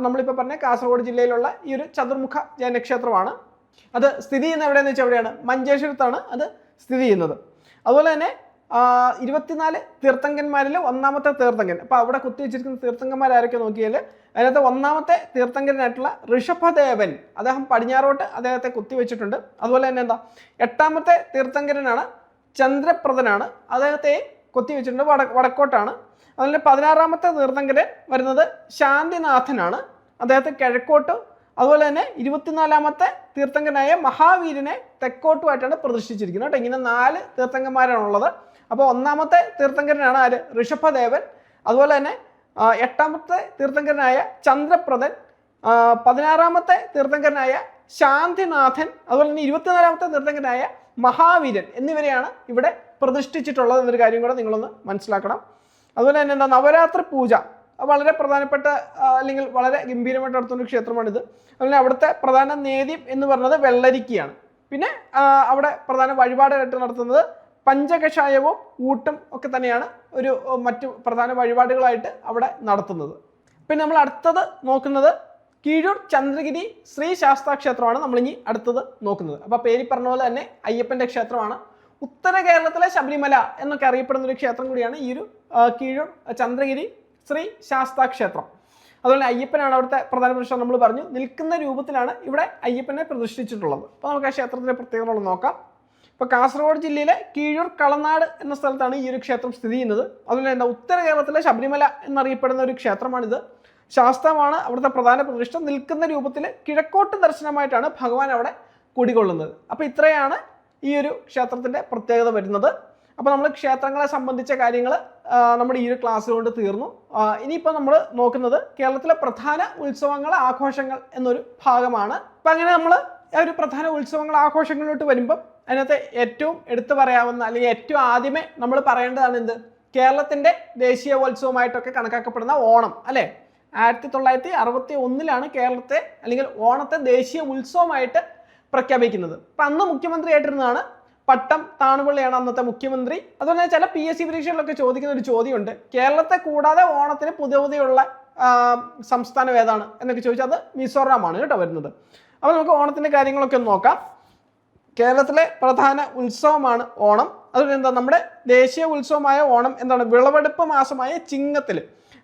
നമ്മളിപ്പോൾ പറഞ്ഞ കാസർഗോഡ് ജില്ലയിലുള്ള ഈ ഒരു ചതുർമുഖ ജൈനക്ഷേത്രമാണ്. അത് സ്ഥിതി ചെയ്യുന്ന എവിടെയെന്ന് വെച്ചാൽ എവിടെയാണ്? മഞ്ചേശ്വരത്താണ് അത് സ്ഥിതി ചെയ്യുന്നത്. അതുപോലെ തന്നെ 24 തീർത്ഥങ്കന്മാരിൽ ഒന്നാമത്തെ തീർത്ഥങ്കൻ, അപ്പോൾ അവിടെ കുത്തിവെച്ചിരിക്കുന്ന തീർത്ഥങ്കന്മാരാരൊക്കെ നോക്കിയാൽ അതിനകത്ത് ഒന്നാമത്തെ തീർത്ഥങ്കരനായിട്ടുള്ള ഋഷഭദേവൻ, അദ്ദേഹം പടിഞ്ഞാറോട്ട് അദ്ദേഹത്തെ കുത്തിവെച്ചിട്ടുണ്ട്. അതുപോലെ തന്നെ എന്താ, 8ാമത്തെ തീർത്ഥങ്കരനാണ് ചന്ദ്രപ്രദനാണ്, അദ്ദേഹത്തെ കൊത്തിവെച്ചിട്ടുണ്ട്, വടക്കോട്ടാണ്. അതുപോലെ 16ാമത്തെ തീർത്ഥങ്കരൻ വരുന്നത് ശാന്തിനാഥനാണ്, അദ്ദേഹത്തെ കിഴക്കോട്ട്. അതുപോലെ തന്നെ 24ാമത്തെ തീർത്ഥങ്കരനായ മഹാവീരനെ തെക്കോട്ടുമായിട്ടാണ് പ്രതിഷ്ഠിച്ചിരിക്കുന്നത് കേട്ടോ. ഇങ്ങനെ 4 തീർത്ഥങ്കന്മാരാണുള്ളത്. അപ്പോൾ 1ാമത്തെ തീർത്ഥങ്കരനാണ് ആര്? ഋഷഭദേവൻ. അതുപോലെ തന്നെ 8ാമത്തെ തീർത്ഥങ്കരനായ ചന്ദ്രപ്രദൻ, 16ാമത്തെ തീർത്ഥങ്കരനായ ശാന്തിനാഥൻ, അതുപോലെ തന്നെ 24ാമത്തെ തീർത്ഥങ്കരനായ മഹാവീരൻ എന്നിവരെയാണ് ഇവിടെ പ്രതിഷ്ഠിച്ചിട്ടുള്ളത് എന്നൊരു കാര്യം കൂടെ നിങ്ങളൊന്ന് മനസ്സിലാക്കണം. അതുപോലെ തന്നെ എന്താ, നവരാത്രി പൂജ വളരെ പ്രധാനപ്പെട്ട അല്ലെങ്കിൽ വളരെ ഗംഭീരമായിട്ട് നടത്തുന്ന ഒരു ക്ഷേത്രമാണിത്. അതുപോലെ അവിടുത്തെ പ്രധാന നേദ്യം എന്ന് പറയുന്നത് വെള്ളരിക്കയാണ്. പിന്നെ അവിടെ പ്രധാന വഴിപാടായിട്ട് നടത്തുന്നത് പഞ്ചകഷായവും ഊട്ടും ഒക്കെ തന്നെയാണ് ഒരു മറ്റു പ്രധാന വഴിപാടുകളായിട്ട് അവിടെ നടത്തുന്നത്. പിന്നെ നമ്മൾ അടുത്തത് നോക്കുന്നത് കീഴൂർ ചന്ദ്രഗിരി ശ്രീ ശാസ്താ ക്ഷേത്രമാണ് നമ്മളിനി അടുത്തത് നോക്കുന്നത്. അപ്പോൾ പേര് പറഞ്ഞ പോലെ തന്നെ അയ്യപ്പൻ്റെ ക്ഷേത്രമാണ്. ഉത്തര കേരളത്തിലെ ശബരിമല എന്നൊക്കെ അറിയപ്പെടുന്ന ഒരു ക്ഷേത്രം കൂടിയാണ് ഈ ഒരു കീഴൂർ ചന്ദ്രഗിരി ശ്രീ ശാസ്താ ക്ഷേത്രം. അതുപോലെ അയ്യപ്പനാണ് അവിടുത്തെ പ്രധാന പ്രതിഷ്ഠ. നമ്മൾ പറഞ്ഞു നിൽക്കുന്ന രൂപത്തിലാണ് ഇവിടെ അയ്യപ്പനെ പ്രതിഷ്ഠിച്ചിട്ടുള്ളത്. അപ്പോൾ നമുക്ക് ആ ക്ഷേത്രത്തിൻ്റെ പ്രത്യേകതകൾ നോക്കാം. ഇപ്പോൾ കാസർഗോഡ് ജില്ലയിലെ കീഴൂർ കളനാട് എന്ന സ്ഥലത്താണ് ഈ ഒരു ക്ഷേത്രം സ്ഥിതി ചെയ്യുന്നത്. അതുപോലെ എന്താ, ഉത്തര കേരളത്തിലെ ശബരിമല എന്നറിയപ്പെടുന്ന ഒരു ക്ഷേത്രമാണിത്. ശാസ്താവാണ് അവിടുത്തെ പ്രധാന പ്രതിഷ്ഠ. നിൽക്കുന്ന രൂപത്തിൽ കിഴക്കോട്ട് ദർശനമായിട്ടാണ് ഭഗവാൻ അവിടെ കുടികൊള്ളുന്നത്. അപ്പോൾ ഇത്രയാണ് ഈ ഒരു ക്ഷേത്രത്തിൻ്റെ പ്രത്യേകത വരുന്നത്. അപ്പോൾ നമ്മൾ ക്ഷേത്രങ്ങളെ സംബന്ധിച്ച കാര്യങ്ങൾ നമ്മുടെ ഈ ഒരു ക്ലാസ് കൊണ്ട് തീർന്നു. ഇനിയിപ്പോൾ നമ്മൾ നോക്കുന്നത് കേരളത്തിലെ പ്രധാന ഉത്സവങ്ങൾ, ആഘോഷങ്ങൾ എന്നൊരു ഭാഗമാണ്. അപ്പം അങ്ങനെ നമ്മൾ ആ ഒരു പ്രധാന ഉത്സവങ്ങൾ, ആഘോഷങ്ങളിലോട്ട് വരുമ്പം അതിനകത്ത് ഏറ്റവും എടുത്തു പറയാവുന്ന അല്ലെങ്കിൽ ഏറ്റവും ആദ്യമേ നമ്മൾ പറയേണ്ടതാണ് എന്ത്? കേരളത്തിൻ്റെ ദേശീയോത്സവമായിട്ടൊക്കെ കണക്കാക്കപ്പെടുന്ന ഓണം അല്ലേ. 1961 കേരളത്തെ അല്ലെങ്കിൽ ഓണത്തെ ദേശീയ ഉത്സവമായിട്ട് പ്രഖ്യാപിക്കുന്നത്. അപ്പം അന്ന് മുഖ്യമന്ത്രിയായിട്ടിരുന്നതാണ് പട്ടം താണുപിള്ളയാണ് അന്നത്തെ മുഖ്യമന്ത്രി. അതുപോലെ ചില PSC പരീക്ഷകളിലൊക്കെ ചോദിക്കുന്ന ഒരു ചോദ്യമുണ്ട്, കേരളത്തെ കൂടാതെ ഓണത്തിന് പുതിയുള്ള സംസ്ഥാനം ഏതാണ് എന്നൊക്കെ ചോദിച്ചാൽ അത് മിസോറാമാണ് കേട്ടോ വരുന്നത്. അപ്പോൾ നമുക്ക് ഓണത്തിൻ്റെ കാര്യങ്ങളൊക്കെ ഒന്ന് നോക്കാം. കേരളത്തിലെ പ്രധാന ഉത്സവമാണ് ഓണം. അതുപോലെ എന്താ, നമ്മുടെ ദേശീയ ഉത്സവമായ ഓണം എന്താണ്? വിളവെടുപ്പ് മാസമായ ചിങ്ങത്തിൽ,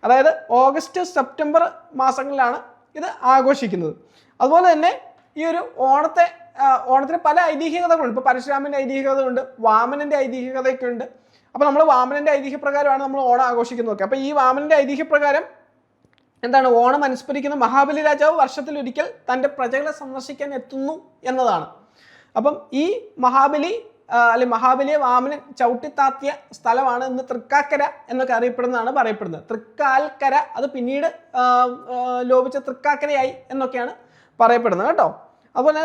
അതായത് ഓഗസ്റ്റ് സെപ്റ്റംബർ മാസങ്ങളിലാണ് ഇത് ആഘോഷിക്കുന്നത്. അതുപോലെ തന്നെ ഈ ഒരു ഓണത്തിന് പല ഐതിഹ്യകഥകളുണ്ട്. ഇപ്പോൾ പരശുരാമൻ്റെ ഐതിഹ്യകഥയുണ്ട്, വാമനൻ്റെ ഐതിഹ്യകഥയൊക്കെ ഉണ്ട്. അപ്പോൾ നമ്മൾ വാമനൻ്റെ ഐതിഹ്യപ്രകാരമാണ് നമ്മൾ ഓണം ആഘോഷിക്കുന്നതൊക്കെ. അപ്പോൾ ഈ വാമനൻ്റെ ഐതിഹ്യപ്രകാരം എന്താണ്? ഓണം അനുസ്മരിക്കുന്ന മഹാബലി രാജാവ് വർഷത്തിലൊരിക്കൽ തൻ്റെ പ്രജകളെ സന്ദർശിക്കാൻ എത്തുന്നു എന്നതാണ്. അപ്പം ഈ മഹാബലിയെ വാമനൻ ചവിട്ടിത്താത്തിയ സ്ഥലമാണ് ഇന്ന് തൃക്കാക്കര എന്നൊക്കെ അറിയപ്പെടുന്നതാണ് പറയപ്പെടുന്നത്. തൃക്കാൽക്കര, അത് പിന്നീട് ലോപിച്ച തൃക്കാക്കരയായി എന്നൊക്കെയാണ് പറയപ്പെടുന്നത് കേട്ടോ. അതുപോലെ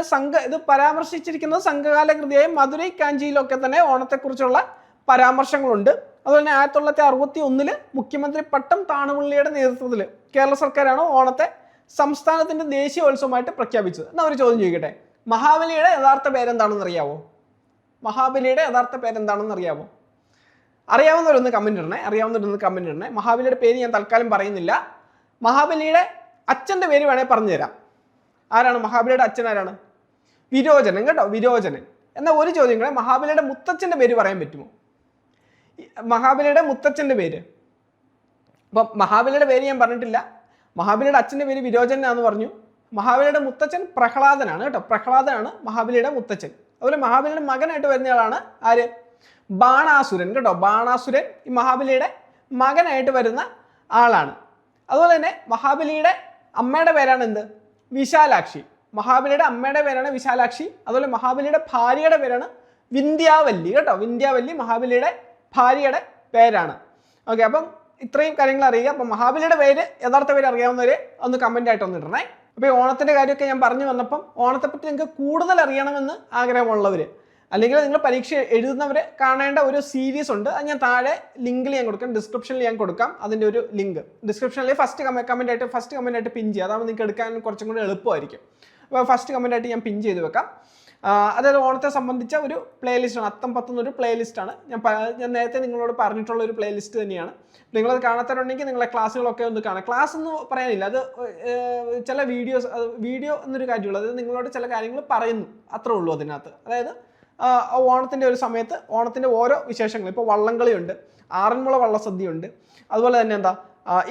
ഇത് പരാമർശിച്ചിരിക്കുന്നത് സംഘകാല കൃതിയായ മധുരൈ കാഞ്ചിയിലൊക്കെ തന്നെ ഓണത്തെക്കുറിച്ചുള്ള പരാമർശങ്ങളുണ്ട്. അതുപോലെ തന്നെ 1961 മുഖ്യമന്ത്രി പട്ടം താണുപിള്ളിയുടെ നേതൃത്വത്തിൽ കേരള സർക്കാരാണ് ഓണത്തെ സംസ്ഥാനത്തിൻ്റെ ദേശീയോത്സവമായിട്ട് പ്രഖ്യാപിച്ചത്. എന്നാൽ ഒരു ചോദ്യം ചോദിക്കട്ടെ, മഹാബലിയുടെ യഥാർത്ഥ പേരെന്താണെന്ന് അറിയാവോ? അറിയാവുന്നവരൊന്ന് കമൻറ്റ് ഇടണേ. മഹാബലിയുടെ പേര് ഞാൻ തൽക്കാലം പറയുന്നില്ല. മഹാബലിയുടെ അച്ഛൻ്റെ പേര് വേണേൽ പറഞ്ഞു തരാം. ആരാണ് മഹാബലിയുടെ അച്ഛൻ? ആരാണ്? വിരോചനൻ കേട്ടോ, വിരോചനൻ. എന്നാൽ ഒരു ചോദ്യം കൂടെ, മഹാബലിയുടെ മുത്തച്ഛൻ്റെ പേര് പറയാൻ പറ്റുമോ? മഹാബലിയുടെ മുത്തച്ഛൻ്റെ പേര്. അപ്പം മഹാബലിയുടെ പേര് ഞാൻ പറഞ്ഞിട്ടില്ല. മഹാബലിയുടെ അച്ഛൻ്റെ പേര് വിരോചനാന്ന് പറഞ്ഞു. മഹാബലിയുടെ മുത്തച്ഛൻ പ്രഹ്ലാദനാണ് കേട്ടോ, പ്രഹ്ലാദനാണ് മഹാബലിയുടെ മുത്തച്ഛൻ. അതുപോലെ മഹാബലിയുടെ മകനായിട്ട് വരുന്നയാളാണ് ആര്? ബാണാസുരൻ കേട്ടോ, ബാണാസുരൻ ഈ മഹാബലിയുടെ മകനായിട്ട് വരുന്ന ആളാണ്. അതുപോലെ തന്നെ മഹാബലിയുടെ അമ്മയുടെ പേരാണ് എന്ത്? വിശാലാക്ഷി. മഹാബലിയുടെ അമ്മയുടെ പേരാണ് വിശാലാക്ഷി. അതുപോലെ മഹാബലിയുടെ ഭാര്യയുടെ പേരാണ് വിന്ധ്യാവല്ലി കേട്ടോ, വിന്ധ്യാവല്ലി മഹാബലിയുടെ ഭാര്യയുടെ പേരാണ്. ഓക്കെ, അപ്പം ഇത്രയും കാര്യങ്ങൾ അറിയുക. അപ്പം മഹാബലിയുടെ പേര്, യഥാർത്ഥ പേര് അറിയാവുന്നവർ ഒന്ന് കമൻ്റ് ആയിട്ട് ഒന്ന് ഇടണേ. അപ്പോൾ ഈ ഓണത്തിൻ്റെ കാര്യമൊക്കെ ഞാൻ പറഞ്ഞു വന്നപ്പം ഓണത്തെപ്പറ്റി നിങ്ങൾക്ക് കൂടുതൽ അറിയണമെന്ന് ആഗ്രഹമുള്ളവർ, അല്ലെങ്കിൽ നിങ്ങൾ പരീക്ഷ എഴുതുന്നവർ കാണേണ്ട ഒരു സീരീസ് ഉണ്ട്. അത് ഞാൻ താഴെ ലിങ്കിൽ ഞാൻ കൊടുക്കാം, ഡിസ്ക്രിപ്ഷനിൽ ഞാൻ കൊടുക്കാം. അതിൻ്റെ ഒരു ലിങ്ക് ഡിസ്ക്രിപ്ഷനിൽ ഫസ്റ്റ് കമൻ്റ് ആയിട്ട് പിൻ ചെയ്യുക. അതാകുമ്പോൾ നിങ്ങൾക്ക് എടുക്കാൻ കുറച്ചും കൂടി എളുപ്പമായിരിക്കും. അപ്പോൾ ഫസ്റ്റ് കമൻ്റ് ആയിട്ട് ഞാൻ പിൻ ചെയ്ത് വെക്കാം. അതായത് ഓണത്തെ സംബന്ധിച്ച ഒരു പ്ലേലിസ്റ്റാണ്, അത്തം പത്തുന്നൊരു പ്ലേലിസ്റ്റാണ്. ഞാൻ നേരത്തെ നിങ്ങളോട് പറഞ്ഞിട്ടുള്ള ഒരു പ്ലേലിസ്റ്റ് തന്നെയാണ്. നിങ്ങളത് കാണാത്തവരുണ്ടെങ്കിൽ നിങ്ങളെ ക്ലാസ്സുകളൊക്കെ ഒന്ന് കാണാം. ക്ലാസ് എന്ന് പറയാനില്ല, അത് ചില വീഡിയോ എന്നൊരു കാര്യമുള്ളൂ. അതായത് നിങ്ങളോട് ചില കാര്യങ്ങൾ പറയുന്നു, അത്രേ ഉള്ളൂ അതിനകത്ത്. അതായത് ഓണത്തിൻ്റെ ഒരു സമയത്ത് ഓണത്തിൻ്റെ ഓരോ വിശേഷങ്ങൾ, ഇപ്പോൾ വള്ളംകളിയുണ്ട്, ആറന്മുള വള്ളസദ്യയുണ്ട്, അതുപോലെ തന്നെ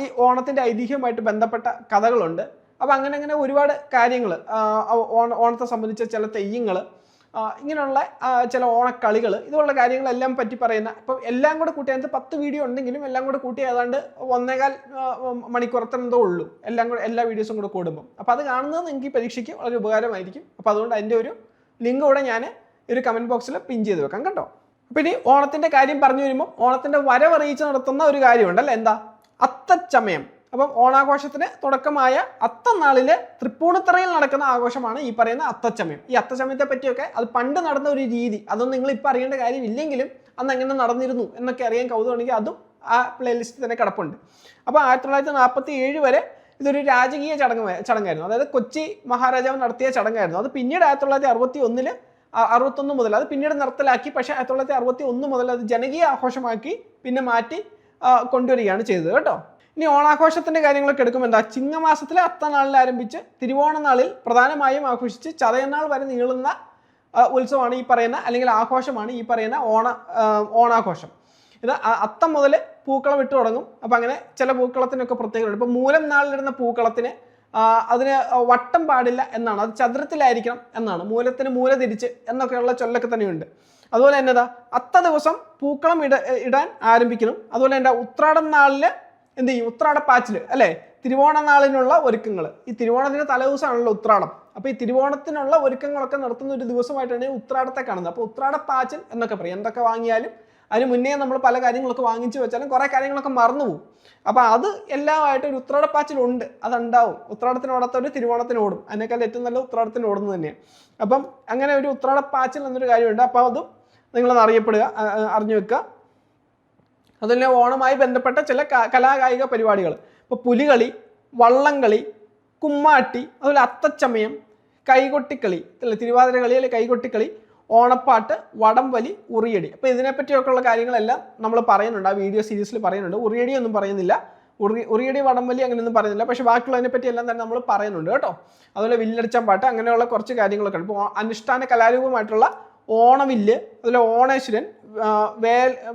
ഈ ഓണത്തിൻ്റെ ഐതിഹ്യവുമായിട്ട് ബന്ധപ്പെട്ട കഥകളുണ്ട്. അപ്പോൾ അങ്ങനെ ഒരുപാട് കാര്യങ്ങൾ, ഓണത്തെ സംബന്ധിച്ച ചില തെയ്യങ്ങൾ, ഇങ്ങനെയുള്ള ചില ഓണക്കളികൾ, ഇതുപോലുള്ള കാര്യങ്ങളെല്ലാം പറ്റി പറയുന്ന, ഇപ്പം എല്ലാം കൂടെ കൂട്ടി അതിനകത്ത് 10 വീഡിയോ ഉണ്ടെങ്കിലും എല്ലാം കൂടെ കൂട്ടി ഏതാണ്ട് 1.25 മണിക്കൂറത്തെന്തോ ഉള്ളൂ എല്ലാ വീഡിയോസും കൂടെ കൂടുമ്പോൾ. അപ്പോൾ അത് കാണുന്നത് നിങ്ങൾക്ക് പരീക്ഷയ്ക്ക് വളരെ ഉപകാരമായിരിക്കും. അപ്പോൾ അതുകൊണ്ട് അതിൻ്റെ ഒരു ലിങ്ക് കൂടെ ഞാൻ ഒരു കമൻറ്റ് ബോക്സിൽ പിൻ ചെയ്ത് വെക്കാം കേട്ടോ. അപ്പോൾ ഇനി ഓണത്തിൻ്റെ കാര്യം പറഞ്ഞു വരുമ്പോൾ ഓണത്തിൻ്റെ വരവറിയിച്ച് നടത്തുന്ന ഒരു കാര്യമുണ്ടല്ലോ, എന്താ? അത്തച്ചമയം. അപ്പം ഓണാഘോഷത്തിന് തുടക്കമായ അത്തനാളിൽ തൃപ്പൂണിത്തറയിൽ നടക്കുന്ന ആഘോഷമാണ് ഈ പറയുന്ന അത്തച്ചമയം. ഈ അത്തച്ചമയത്തെ പറ്റിയൊക്കെ അത് പണ്ട് നടന്ന ഒരു രീതി, അതൊന്നും നിങ്ങൾ ഇപ്പോൾ അറിയേണ്ട കാര്യമില്ലെങ്കിലും അന്ന് എങ്ങനെ നടന്നിരുന്നു എന്നൊക്കെ അറിയാൻ കൗതുകമാണെങ്കിൽ അതും ആ പ്ലേലിസ്റ്റിൽ തന്നെ കിടപ്പുണ്ട്. അപ്പോൾ 1947 വരെ ഇതൊരു രാജകീയ ചടങ്ങായിരുന്നു. അതായത് കൊച്ചി മഹാരാജാവ് നടത്തിയ ചടങ്ങായിരുന്നു. അത് പിന്നീട് 1961 മുതൽ അത് പിന്നീട് നിർത്തലാക്കി. പക്ഷേ 1961 മുതൽ അത് ജനകീയ ആഘോഷമാക്കി പിന്നെ മാറ്റി കൊണ്ടുവരികയാണ് ചെയ്തത് കേട്ടോ. ഇനി ഓണാഘോഷത്തിൻ്റെ കാര്യങ്ങളൊക്കെ എടുക്കുമ്പോൾ എന്താ? ചിങ്ങമാസത്തിലെ അത്തനാളിൽ ആരംഭിച്ച് തിരുവോണനാളിൽ പ്രധാനമായും ആഘോഷിച്ച് ചതയനാൾ വരെ നീളുന്ന ഉത്സവമാണ് ഈ പറയുന്ന, അല്ലെങ്കിൽ ആഘോഷമാണ് ഈ പറയുന്ന ഓണാഘോഷം. ഇത് അത്തം മുതൽ പൂക്കളം ഇട്ട് തുടങ്ങും. അപ്പം അങ്ങനെ ചില പൂക്കളത്തിനൊക്കെ പ്രത്യേകതയുണ്ട്. ഇപ്പം മൂലം നാളിലിടുന്ന പൂക്കളത്തിന് അതിന് വട്ടം പാടില്ല എന്നാണ്, അത് ചതുരത്തിലായിരിക്കണം എന്നാണ്. മൂലത്തിന് മൂല തിരിച്ച് എന്നൊക്കെയുള്ള ചൊല്ലൊക്കെ തന്നെയുണ്ട്. അതുപോലെ തന്നെ അത്ത ദിവസം പൂക്കളം ഇടാൻ ആരംഭിക്കണം. അതുപോലെ തന്നെ ഉത്രാടം നാളിൽ എന്ത് ചെയ്യും? ഉത്രാടപ്പാച്ചിൽ അല്ലേ, തിരുവോണ നാളിനുള്ള ഒരുക്കങ്ങൾ. ഈ തിരുവോണത്തിൻ്റെ തലേദിവസമാണല്ലോ ഉത്രാടം. അപ്പോൾ ഈ തിരുവോണത്തിനുള്ള ഒരുക്കങ്ങളൊക്കെ നടത്തുന്ന ഒരു ദിവസമായിട്ടാണ് ഉത്രാടത്തെ കാണുന്നത്. അപ്പോൾ ഉത്രാടപ്പാച്ചിൽ എന്നൊക്കെ പറയും. എന്തൊക്കെ വാങ്ങിയാലും അതിന് മുന്നേ നമ്മൾ പല കാര്യങ്ങളൊക്കെ വാങ്ങിച്ചു വെച്ചാലും കുറേ കാര്യങ്ങളൊക്കെ മറന്നുപോകും. അപ്പോൾ അത് എല്ലാമായിട്ട് ഒരു ഉത്രാടപ്പാച്ചിലുണ്ട്, അതുണ്ടാവും. ഉത്രാടത്തിനോടത്തൊരു തിരുവോണത്തിനോടും, അതിനേക്കാൾ ഏറ്റവും നല്ല ഉത്രാടത്തിന് ഓടുന്നത് തന്നെയാണ്. അപ്പം അങ്ങനെ ഒരു ഉത്രാടപ്പാച്ചിൽ എന്നൊരു കാര്യമുണ്ട്. അപ്പോൾ അതും നിങ്ങളത് അറിഞ്ഞു വെക്കുക. അതുപോലെ ഓണമായി ബന്ധപ്പെട്ട ചില കലാകായിക പരിപാടികൾ, ഇപ്പോൾ പുലികളി, വള്ളംകളി, കുമ്മാട്ടി, അതുപോലെ അത്തച്ചമയം, കൈകൊട്ടിക്കളി അല്ലെ, തിരുവാതിര കളി അല്ലെ കൈകൊട്ടിക്കളി, ഓണപ്പാട്ട്, വടംവലി, ഉറിയടി. അപ്പോൾ ഇതിനെപ്പറ്റിയൊക്കെയുള്ള കാര്യങ്ങളെല്ലാം നമ്മൾ പറയുന്നുണ്ട്, ആ വീഡിയോ സീരീസിൽ പറയുന്നുണ്ട്. ഉറിയടി ഒന്നും പറയുന്നില്ല, ഉറിയടി വടംവലി അങ്ങനെയൊന്നും പറയുന്നില്ല. പക്ഷേ ബാക്കിയുള്ളതിനെ പറ്റി എല്ലാം തന്നെ നമ്മൾ പറയുന്നുണ്ട് കേട്ടോ. അതുപോലെ വില്ലടിച്ചാൻ പാട്ട്, അങ്ങനെയുള്ള കുറച്ച് കാര്യങ്ങളൊക്കെ ഉണ്ട്. ഇപ്പോൾ അനുഷ്ഠാന കലാരൂപമായിട്ടുള്ള ഓണവില്ല്, അതുപോലെ ഓണേശ്വരൻ,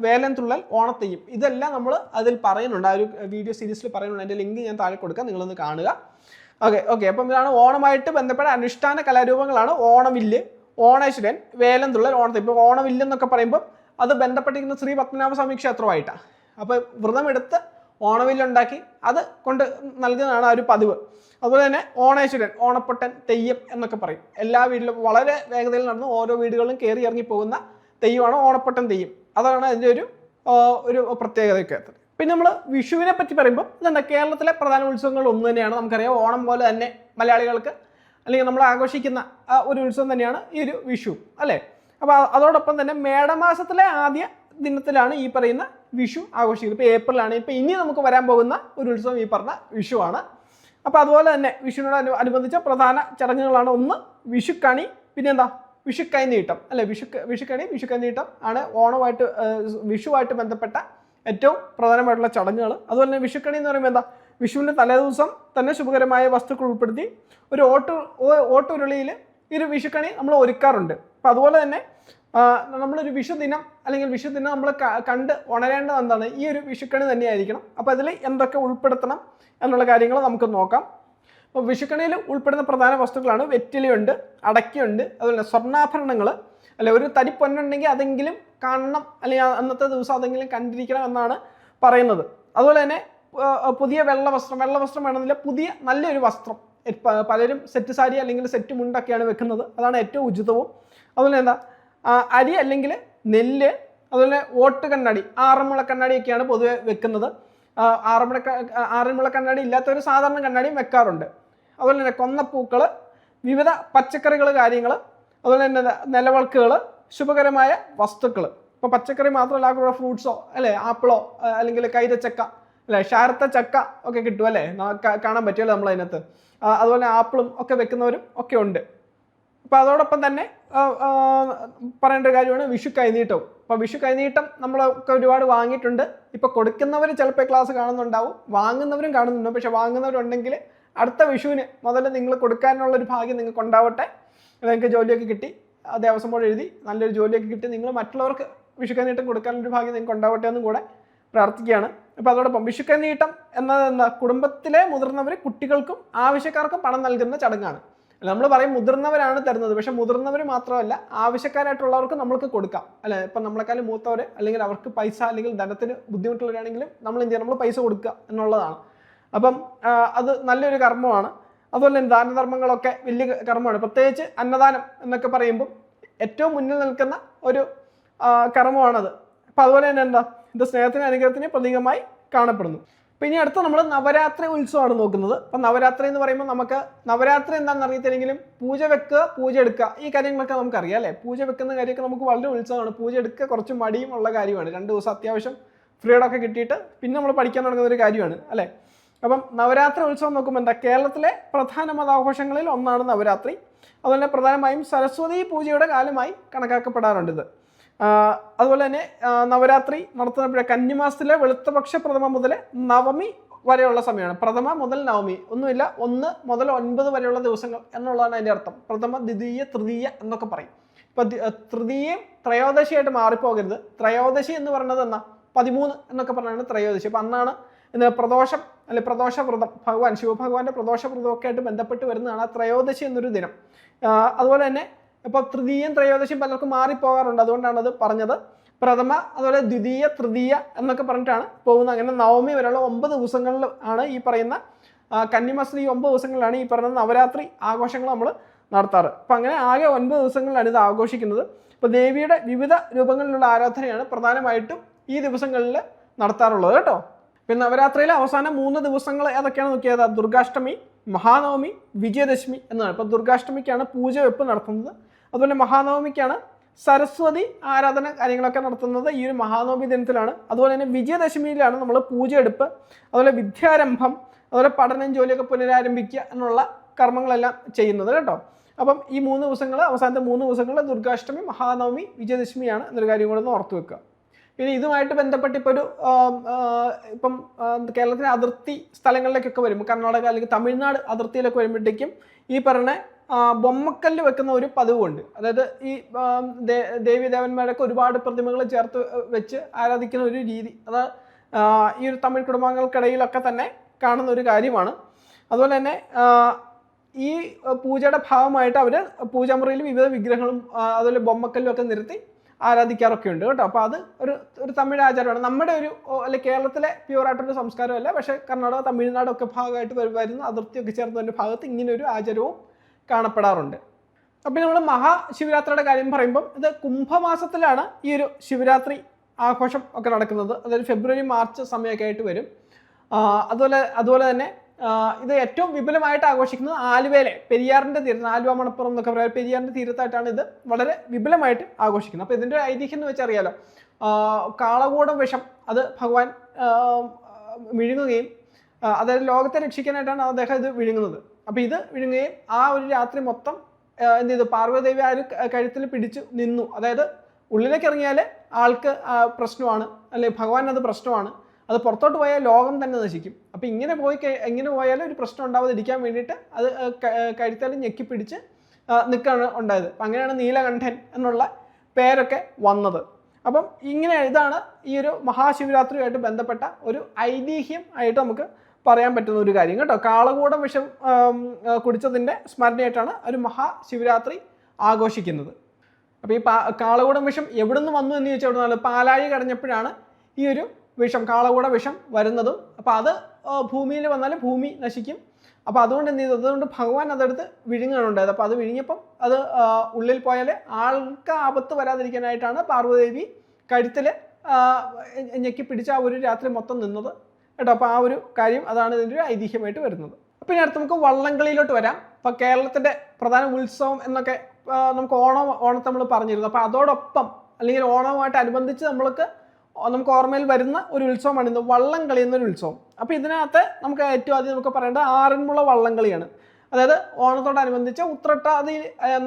വേലൻ തുള്ളൽ, ഓണത്തെയ്യം, ഇതെല്ലാം നമ്മൾ അതിൽ പറയുന്നുണ്ട്, ആ ഒരു വീഡിയോ സീരീസിൽ പറയുന്നുണ്ട്. അതിൻ്റെ ലിങ്ക് ഞാൻ താഴെ കൊടുക്കാം, നിങ്ങളൊന്ന് കാണുക. ഓക്കെ. അപ്പം ഇതാണ് ഓണമായിട്ട് ബന്ധപ്പെട്ട അനുഷ്ഠാന കലാരൂപങ്ങളാണ് ഓണവില്ല്, ഓണേശ്വരൻ, വേലൻ തുള്ളൽ, ഓണത്തെയ്യം. ഇപ്പോൾ ഓണവില്ലെന്നൊക്കെ പറയുമ്പോൾ അത് ബന്ധപ്പെട്ടിരിക്കുന്ന ശ്രീ പത്മനാഭസ്വാമി ക്ഷേത്രമായിട്ടാണ്. അപ്പോൾ വ്രതമെടുത്ത് ഓണവില്ലുണ്ടാക്കി അത് കൊണ്ട് നൽകുന്നതാണ് ആ ഒരു പതിവ്. അതുപോലെ തന്നെ ഓണേശ്വരൻ, ഓണപ്പൊട്ടൻ, തെയ്യം എന്നൊക്കെ പറയും. എല്ലാ വീട്ടിലും വളരെ വേഗതയിൽ നടന്ന് ഓരോ വീടുകളിലും കയറി ഇറങ്ങി പോകുന്ന തെയ്യമാണ് ഓണപ്പൊട്ടൻ തെയ്യം. അതാണ് അതിൻ്റെ ഒരു പ്രത്യേകതയൊക്കെ. പിന്നെ നമ്മൾ വിഷുവിനെ പറ്റി പറയുമ്പോൾ ഇതെന്താ, കേരളത്തിലെ പ്രധാന ഉത്സവങ്ങൾ ഒന്ന് തന്നെയാണ്. നമുക്കറിയാം, ഓണം പോലെ തന്നെ മലയാളികൾക്ക് അല്ലെങ്കിൽ നമ്മൾ ആഘോഷിക്കുന്ന ഒരു ഉത്സവം തന്നെയാണ് ഈ ഒരു വിഷു അല്ലേ. അപ്പോൾ അതോടൊപ്പം തന്നെ മേടമാസത്തിലെ ആദ്യ ദിനത്തിലാണ് ഈ പറയുന്ന വിഷു ആഘോഷിക്കുന്നത്. ഇപ്പോൾ ഏപ്രിലാണ്. ഇപ്പോൾ ഇനി നമുക്ക് വരാൻ പോകുന്ന ഒരു ഉത്സവം ഈ പറഞ്ഞ വിഷുവാണ്. അപ്പോൾ അതുപോലെ തന്നെ വിഷുവിനോട് അനുബന്ധിച്ച പ്രധാന ചടങ്ങുകളാണ് ഒന്ന് വിഷുക്കണി, പിന്നെ എന്താ വിഷുക്കൈനീട്ടം അല്ലെ, വിഷുക്കൈനീട്ടം ആണ് ഓണമായിട്ട് വിഷുവായിട്ട് ബന്ധപ്പെട്ട ഏറ്റവും പ്രധാനമായിട്ടുള്ള ചടങ്ങുകൾ. അതുപോലെ തന്നെ വിഷുക്കണി എന്ന് പറയുമ്പോൾ എന്താ, വിഷുവിൻ്റെ തലേദിവസം തന്നെ ശുഭകരമായ വസ്തുക്കൾ ഉൾപ്പെടുത്തി ഒരു ഓട്ടുരുളിയിൽ ഈ ഒരു വിഷുക്കണി നമ്മൾ ഒരുക്കാറുണ്ട്. അപ്പം അതുപോലെ തന്നെ നമ്മളൊരു വിഷുദിനം നമ്മൾ കണ്ട് ഉണരേണ്ടത് എന്താണ്, ഈ ഒരു വിഷുക്കണി തന്നെയായിരിക്കണം. അപ്പോൾ അതിൽ എന്തൊക്കെ ഉൾപ്പെടുത്തണം എന്നുള്ള കാര്യങ്ങൾ നമുക്ക് നോക്കാം. അപ്പോൾ വിഷുക്കണിയിൽ ഉൾപ്പെടുന്ന പ്രധാന വസ്തുക്കളാണ് വെറ്റിലയുണ്ട്, അടയ്ക്കയുണ്ട്, അതുപോലെ തന്നെ സ്വർണ്ണാഭരണങ്ങൾ, അല്ലെ ഒരു തരി പൊന്നുണ്ടെങ്കിൽ അതെങ്കിലും കാണണം, അല്ലെങ്കിൽ അന്നത്തെ ദിവസം അതെങ്കിലും കണ്ടിരിക്കണം എന്നാണ് പറയുന്നത്. അതുപോലെ തന്നെ പുതിയ വെള്ളവസ്ത്രം വേണമെന്നില്ല, പുതിയ നല്ലൊരു വസ്ത്രം. പലരും സെറ്റ് സാരി അല്ലെങ്കിൽ സെറ്റ് മുണ്ടൊക്കെയാണ് വെക്കുന്നത്, അതാണ് ഏറ്റവും ഉചിതവും. അതുപോലെ എന്താ അരി അല്ലെങ്കിൽ നെല്ല്, അതുപോലെ ഓട്ട് കണ്ണാടി, ആറന്മുള കണ്ണാടിയൊക്കെയാണ് പൊതുവെ വെക്കുന്നത്. ആറന്മുള കണ്ണാടി ഇല്ലാത്തവർ സാധാരണ കണ്ണാടിയും വെക്കാറുണ്ട്. അതുപോലെ തന്നെ കൊന്നപ്പൂക്കൾ, വിവിധ പച്ചക്കറികൾ കാര്യങ്ങൾ, അതുപോലെ തന്നെ നിലവിളക്കുകൾ, ശുഭകരമായ വസ്തുക്കൾ. ഇപ്പോൾ പച്ചക്കറി മാത്രമല്ല, കൂടെ ഫ്രൂട്ട്സോ അല്ലെ, ആപ്പിളോ അല്ലെങ്കിൽ കൈതച്ചക്ക അല്ലെ, ഷാരത്ത ചക്ക ഒക്കെ കിട്ടും അല്ലേ, കാണാൻ പറ്റുമല്ലോ നമ്മൾ അതിനകത്ത്. അതുപോലെ ആപ്പിളും ഒക്കെ വെക്കുന്നവരും ഒക്കെ ഉണ്ട്. അപ്പോൾ അതോടൊപ്പം തന്നെ പറയേണ്ട ഒരു കാര്യമാണ് വിഷു കൈനീട്ടവും. അപ്പോൾ വിഷു കൈനീട്ടം നമ്മളൊക്കെ ഒരുപാട് വാങ്ങിയിട്ടുണ്ട്. ഇപ്പോൾ കൊടുക്കുന്നവർ ചിലപ്പോൾ ക്ലാസ് കാണുന്നുണ്ടാവും, വാങ്ങുന്നവരും കാണുന്നുണ്ടാവും. പക്ഷെ വാങ്ങുന്നവരുണ്ടെങ്കിൽ അടുത്ത വിഷുവിന് മുതൽ നിങ്ങൾ കൊടുക്കാനുള്ളൊരു ഭാഗ്യം നിങ്ങൾക്ക് ഉണ്ടാവട്ടെ. നിങ്ങൾക്ക് ജോലിയൊക്കെ കിട്ടി, ദേവസ്വം ബോർഡ് എഴുതി നല്ലൊരു ജോലിയൊക്കെ കിട്ടി നിങ്ങൾ മറ്റുള്ളവർക്ക് വിഷു കൈനീട്ടം കൊടുക്കാനൊരു ഭാഗ്യം നിങ്ങൾക്ക് ഉണ്ടാവട്ടെ എന്നും കൂടെ പ്രാർത്ഥിക്കുകയാണ്. അപ്പോൾ അതോടൊപ്പം വിഷു കൈനീട്ടം എന്നത് എന്താ, കുടുംബത്തിലെ മുതിർന്നവർ കുട്ടികൾക്കും ആവശ്യക്കാർക്കും പണം നൽകുന്ന ചടങ്ങാണ്. നമ്മൾ പറയും മുതിർന്നവരാണ് തരുന്നത്, പക്ഷെ മുതിർന്നവർ മാത്രമല്ല ആവശ്യക്കാരായിട്ടുള്ളവർക്ക് നമ്മൾക്ക് കൊടുക്കാം അല്ലെ. ഇപ്പം നമ്മളെക്കാളും മൂത്തവർ അല്ലെങ്കിൽ അവർക്ക് പൈസ അല്ലെങ്കിൽ ധനത്തിന് ബുദ്ധിമുട്ടുള്ളവരാണെങ്കിലും നമ്മൾ എന്ത് ചെയ്യണം, നമ്മൾ പൈസ കൊടുക്കുക എന്നുള്ളതാണ്. അപ്പം അത് നല്ലൊരു കർമ്മമാണ്. അതുപോലെ തന്നെ ദാനധർമ്മങ്ങളൊക്കെ വലിയ കർമ്മമാണ്. പ്രത്യേകിച്ച് അന്നദാനം എന്നൊക്കെ പറയുമ്പോൾ ഏറ്റവും മുന്നിൽ നിൽക്കുന്ന ഒരു കർമ്മമാണത്. അപ്പം അതുപോലെ തന്നെ എന്താ, ഇത് സ്നേഹത്തിന് അനുഗ്രഹത്തിന് പ്രതീകമായി കാണപ്പെടുന്നു. അപ്പോൾ ഇനി അടുത്ത നമ്മൾ നവരാത്രി ഉത്സവമാണ് നോക്കുന്നത്. അപ്പം നവരാത്രി എന്ന് പറയുമ്പോൾ നമുക്ക് നവരാത്രി എന്താണെന്ന് അറിയത്തില്ലെങ്കിലും പൂജ വെക്കുക, പൂജ എടുക്കുക, ഈ കാര്യങ്ങളൊക്കെ നമുക്കറിയാം അല്ലേ. പൂജ വെക്കുന്ന കാര്യമൊക്കെ നമുക്ക് വളരെ ഉത്സവമാണ്. പൂജ എടുക്കുക കുറച്ച് മടിയും ഉള്ള കാര്യമാണ്. 2 ദിവസം അത്യാവശ്യം ഫ്രീഡം ഒക്കെ കിട്ടിയിട്ട് പിന്നെ നമ്മൾ പഠിക്കാൻ തുടങ്ങുന്ന ഒരു കാര്യമാണ് അല്ലേ. അപ്പം നവരാത്രി ഉത്സവം നോക്കുമ്പോൾ എന്താ, കേരളത്തിലെ പ്രധാന മതാഘോഷങ്ങളിൽ ഒന്നാണ് നവരാത്രി. അതുപോലെ പ്രധാനമായും സരസ്വതി പൂജയുടെ കാലമായി കണക്കാക്കപ്പെടാറുണ്ട് ഇത്. അതുപോലെ തന്നെ നവരാത്രി നടത്തുന്ന കന്നിമാസത്തിലെ വെളുത്തപക്ഷ പ്രഥമ മുതൽ നവമി വരെയുള്ള സമയമാണ്. പ്രഥമ മുതൽ നവമി ഒന്നുമില്ല, 1 മുതൽ 9 വരെയുള്ള ദിവസങ്ങൾ എന്നുള്ളതാണ് അതിൻ്റെ അർത്ഥം. പ്രഥമ, ദ്വിതീയ, തൃതീയ എന്നൊക്കെ പറയും. ഇപ്പം തൃതീയയും ത്രയോദശിയായിട്ട് മാറിപ്പോകരുത്. ത്രയോദശി എന്ന് പറയുന്നത് എന്നാ 13 എന്നൊക്കെ പറഞ്ഞാണ് ത്രയോദശി. അപ്പം അന്നാണ് പ്രദോഷം അല്ലെ പ്രദോഷ വ്രതം, ശിവഭഗവാന്റെ പ്രദോഷ വ്രതമൊക്കെ ആയിട്ട് ബന്ധപ്പെട്ട് വരുന്നതാണ് ആ ത്രയോദശി എന്നൊരു ദിനം. അതുപോലെ തന്നെ ഇപ്പോൾ തൃതീയം ത്രയോദശിയും പലർക്കും മാറിപ്പോകാറുണ്ട്, അതുകൊണ്ടാണ് അത് പറഞ്ഞത്. പ്രഥമ, അതുപോലെ ദ്വിതീയ, തൃതീയ എന്നൊക്കെ പറഞ്ഞിട്ടാണ് പോകുന്നത്. അങ്ങനെ നവമി വരെയുള്ള 9 ദിവസങ്ങളിൽ ആണ് ഈ പറയുന്ന കന്നിമാസത്തിൽ ഈ 9 ദിവസങ്ങളിലാണ് ഈ പറയുന്ന നവരാത്രി ആഘോഷങ്ങൾ നമ്മൾ നടത്താറ്. അപ്പം അങ്ങനെ ആകെ 9 ദിവസങ്ങളിലാണ് ഇത് ആഘോഷിക്കുന്നത്. ഇപ്പോൾ ദേവിയുടെ വിവിധ രൂപങ്ങളിലുള്ള ആരാധനയാണ് പ്രധാനമായിട്ടും ഈ ദിവസങ്ങളിൽ നടത്താറുള്ളത് കേട്ടോ. പിന്നെ നവരാത്രിയിലെ അവസാന 3 ദിവസങ്ങൾ ഏതൊക്കെയാണ് നോക്കിയത്, ദുർഗാഷ്ടമി, മഹാനവമി, വിജയദശമി എന്നാണ്. ഇപ്പോൾ ദുർഗാഷ്ടമിക്കാണ് പൂജ വെപ്പ് നടത്തുന്നത്. അതുപോലെ മഹാനവമിക്കാണ് സരസ്വതി ആരാധന കാര്യങ്ങളൊക്കെ നടത്തുന്നത് ഈ ഒരു മഹാനവമി ദിനത്തിലാണ്. അതുപോലെ തന്നെ വിജയദശമിയിലാണ് നമ്മൾ പൂജയെടുപ്പ്, അതുപോലെ വിദ്യാരംഭം, അതുപോലെ പഠനം ജോലിയൊക്കെ പുനരാരംഭിക്കുക എന്നുള്ള കർമ്മങ്ങളെല്ലാം ചെയ്യുന്നത് കേട്ടോ. അപ്പം ഈ 3 ദിവസങ്ങൾ, അവസാനത്തെ 3 ദിവസങ്ങൾ ദുർഗാഷ്ടമി, മഹാനവമി, വിജയദശമിയാണ് എന്നൊരു കാര്യം കൂടെ ഒന്ന് ഓർത്തു വെക്കുക. പിന്നെ ഇതുമായിട്ട് ബന്ധപ്പെട്ട് ഇപ്പോൾ ഇപ്പം കേരളത്തിലെ അതിർത്തി സ്ഥലങ്ങളിലേക്കൊക്കെ വരുമ്പോൾ, കർണാടക അല്ലെങ്കിൽ തമിഴ്നാട് അതിർത്തിയിലൊക്കെ വരുമ്പോഴത്തേക്കും ഈ പറഞ്ഞ ബൊമ്മക്കല്ല് വെക്കുന്ന ഒരു പതിവുണ്ട്. അതായത് ഈ ദേവി ദേവന്മാരൊക്കെ ഒരുപാട് പ്രതിമകൾ ചേർത്ത് വെച്ച് ആരാധിക്കുന്ന ഒരു രീതി, അത് ഈ ഒരു തമിഴ് കുടുംബങ്ങൾക്കിടയിലൊക്കെ തന്നെ കാണുന്ന ഒരു കാര്യമാണ്. അതുപോലെ തന്നെ ഈ പൂജയുടെ ഭാഗമായിട്ട് അവർ പൂജാമുറിയിൽ വിവിധ വിഗ്രഹങ്ങളും അതുപോലെ ബൊമ്മക്കല്ലും ഒക്കെ നിരത്തി ആരാധിക്കാറൊക്കെ ഉണ്ട് കേട്ടോ. അപ്പോൾ അത് ഒരു തമിഴ് ആചാരമാണ്. നമ്മുടെ ഒരു അല്ലെങ്കിൽ കേരളത്തിലെ പ്യുവറായിട്ടൊരു സംസ്കാരമല്ല, പക്ഷേ കർണാടക, തമിഴ്നാടൊക്കെ ഭാഗമായിട്ട് വരുന്ന അതിർത്തിയൊക്കെ ചേർന്നതിൻ്റെ ഭാഗത്ത് ഇങ്ങനെ ഒരു ആചാരവും കാണപ്പെടാറുണ്ട്. അപ്പം നമ്മൾ മഹാശിവരാത്രിയുടെ കാര്യം പറയുമ്പം ഇത് കുംഭമാസത്തിലാണ് ഈ ഒരു ശിവരാത്രി ആഘോഷം ഒക്കെ നടക്കുന്നത്. അതായത് ഫെബ്രുവരി, മാർച്ച് സമയമൊക്കെ ആയിട്ട് വരും. അതുപോലെ തന്നെ ഇത് ഏറ്റവും വിപുലമായിട്ട് ആഘോഷിക്കുന്നത് ആലുവയിലെ പെരിയാറിൻ്റെ തീരത്ത്, ആലുവ മണപ്പുറം എന്നൊക്കെ പറയുക, പെരിയാറിൻ്റെ തീരത്തായിട്ടാണ് ഇത് വളരെ വിപുലമായിട്ട് ആഘോഷിക്കുന്നത്. അപ്പോൾ ഇതിൻ്റെ ഐതിഹ്യം എന്ന് വെച്ചാൽ അറിയാലോ, കാളകൂടം വിഷം അത് ഭഗവാൻ വിഴുങ്ങുകയും, അതായത് ലോകത്തെ രക്ഷിക്കാനായിട്ടാണ് അദ്ദേഹം ഇത് വിഴുങ്ങുന്നത്. അപ്പോൾ ഇത് വിഴുങ്ങുകയും ആ ഒരു രാത്രി മൊത്തം എന്ത് ചെയ്തു, പാർവ്വതദേവി ആ ഒരു കഴുത്തിൽ പിടിച്ചു നിന്നു. അതായത് ഉള്ളിലേക്ക് ഇറങ്ങിയാൽ ആൾക്ക് പ്രശ്നമാണ്, അല്ലെ ഭഗവാൻ അത് പ്രശ്നമാണ്, അത് പുറത്തോട്ട് പോയാൽ ലോകം തന്നെ നശിക്കും. അപ്പം ഇങ്ങനെ പോയാൽ ഒരു പ്രശ്നം ഉണ്ടാവാതിരിക്കാൻ വേണ്ടിയിട്ട് അത് കഴുത്താൽ ഞെക്കി പിടിച്ച് നിൽക്കുകയാണ് ഉണ്ടായത്. അപ്പം അങ്ങനെയാണ് നീലകണ്ഠൻ എന്നുള്ള പേരൊക്കെ വന്നത്. അപ്പം ഇതാണ് ഈ ഒരു മഹാശിവരാത്രിയുമായിട്ട് ബന്ധപ്പെട്ട ഒരു ഐതിഹ്യം ആയിട്ട് നമുക്ക് പറയാൻ പറ്റുന്ന ഒരു കാര്യം കേട്ടോ. കാളകൂടം വിഷം കുടിച്ചതിൻ്റെ സ്മരണയായിട്ടാണ് ഒരു മഹാശിവരാത്രി ആഘോഷിക്കുന്നത്. അപ്പോൾ ഈ കാളകൂടം വിഷം എവിടെ നിന്ന് വന്നു എന്ന് ചോദിച്ചാൽ എവിടെ നിന്നാണ്? പാലാഴി കടഞ്ഞപ്പോഴാണ് ഈ ഒരു വിഷം, കാളകൂട വിഷം വരുന്നതും. അപ്പോൾ അത് ഭൂമിയിൽ വന്നാൽ ഭൂമി നശിക്കും. അപ്പോൾ അതുകൊണ്ട് എന്ത് ചെയ്തു, അതുകൊണ്ട് ഭഗവാൻ അതെടുത്ത് വിഴുങ്ങാണ് ഉണ്ടായത്. അപ്പോൾ അത് വിഴുങ്ങിയപ്പം അത് ഉള്ളിൽ പോയാൽ ആൾക്ക് ആപത്ത് വരാതിരിക്കാനായിട്ടാണ് പാർവ്വതദേവി കഴുത്തിൽ ഞെക്കി പിടിച്ച് ആ ഒരു രാത്രി മൊത്തം നിന്നത് കേട്ടോ. അപ്പോൾ ആ ഒരു കാര്യം അതാണ് ഇതിൻ്റെ ഒരു ഐതിഹ്യമായിട്ട് വരുന്നത്. അപ്പോൾ ഇനി അടുത്ത് നമുക്ക് വള്ളംകളിയിലോട്ട് വരാം. അപ്പോൾ കേരളത്തിൻ്റെ പ്രധാന ഉത്സവം എന്നൊക്കെ നമുക്ക് ഓണത്തെ നമ്മൾ പറഞ്ഞിരുന്നു. അപ്പോൾ അതോടൊപ്പം അല്ലെങ്കിൽ ഓണവുമായിട്ട് അനുബന്ധിച്ച് നമുക്ക് ഓർമ്മയിൽ വരുന്ന ഒരു ഉത്സവമാണ് ഇന്ന് വള്ളംകളി എന്നൊരു ഉത്സവം. അപ്പോൾ ഇതിനകത്ത് നമുക്ക് ഏറ്റവും ആദ്യം നമുക്ക് പറയേണ്ടത് ആറന്മുള വള്ളംകളിയാണ്. അതായത് ഓണത്തോടനുബന്ധിച്ച് ഉത്രട്ടാതി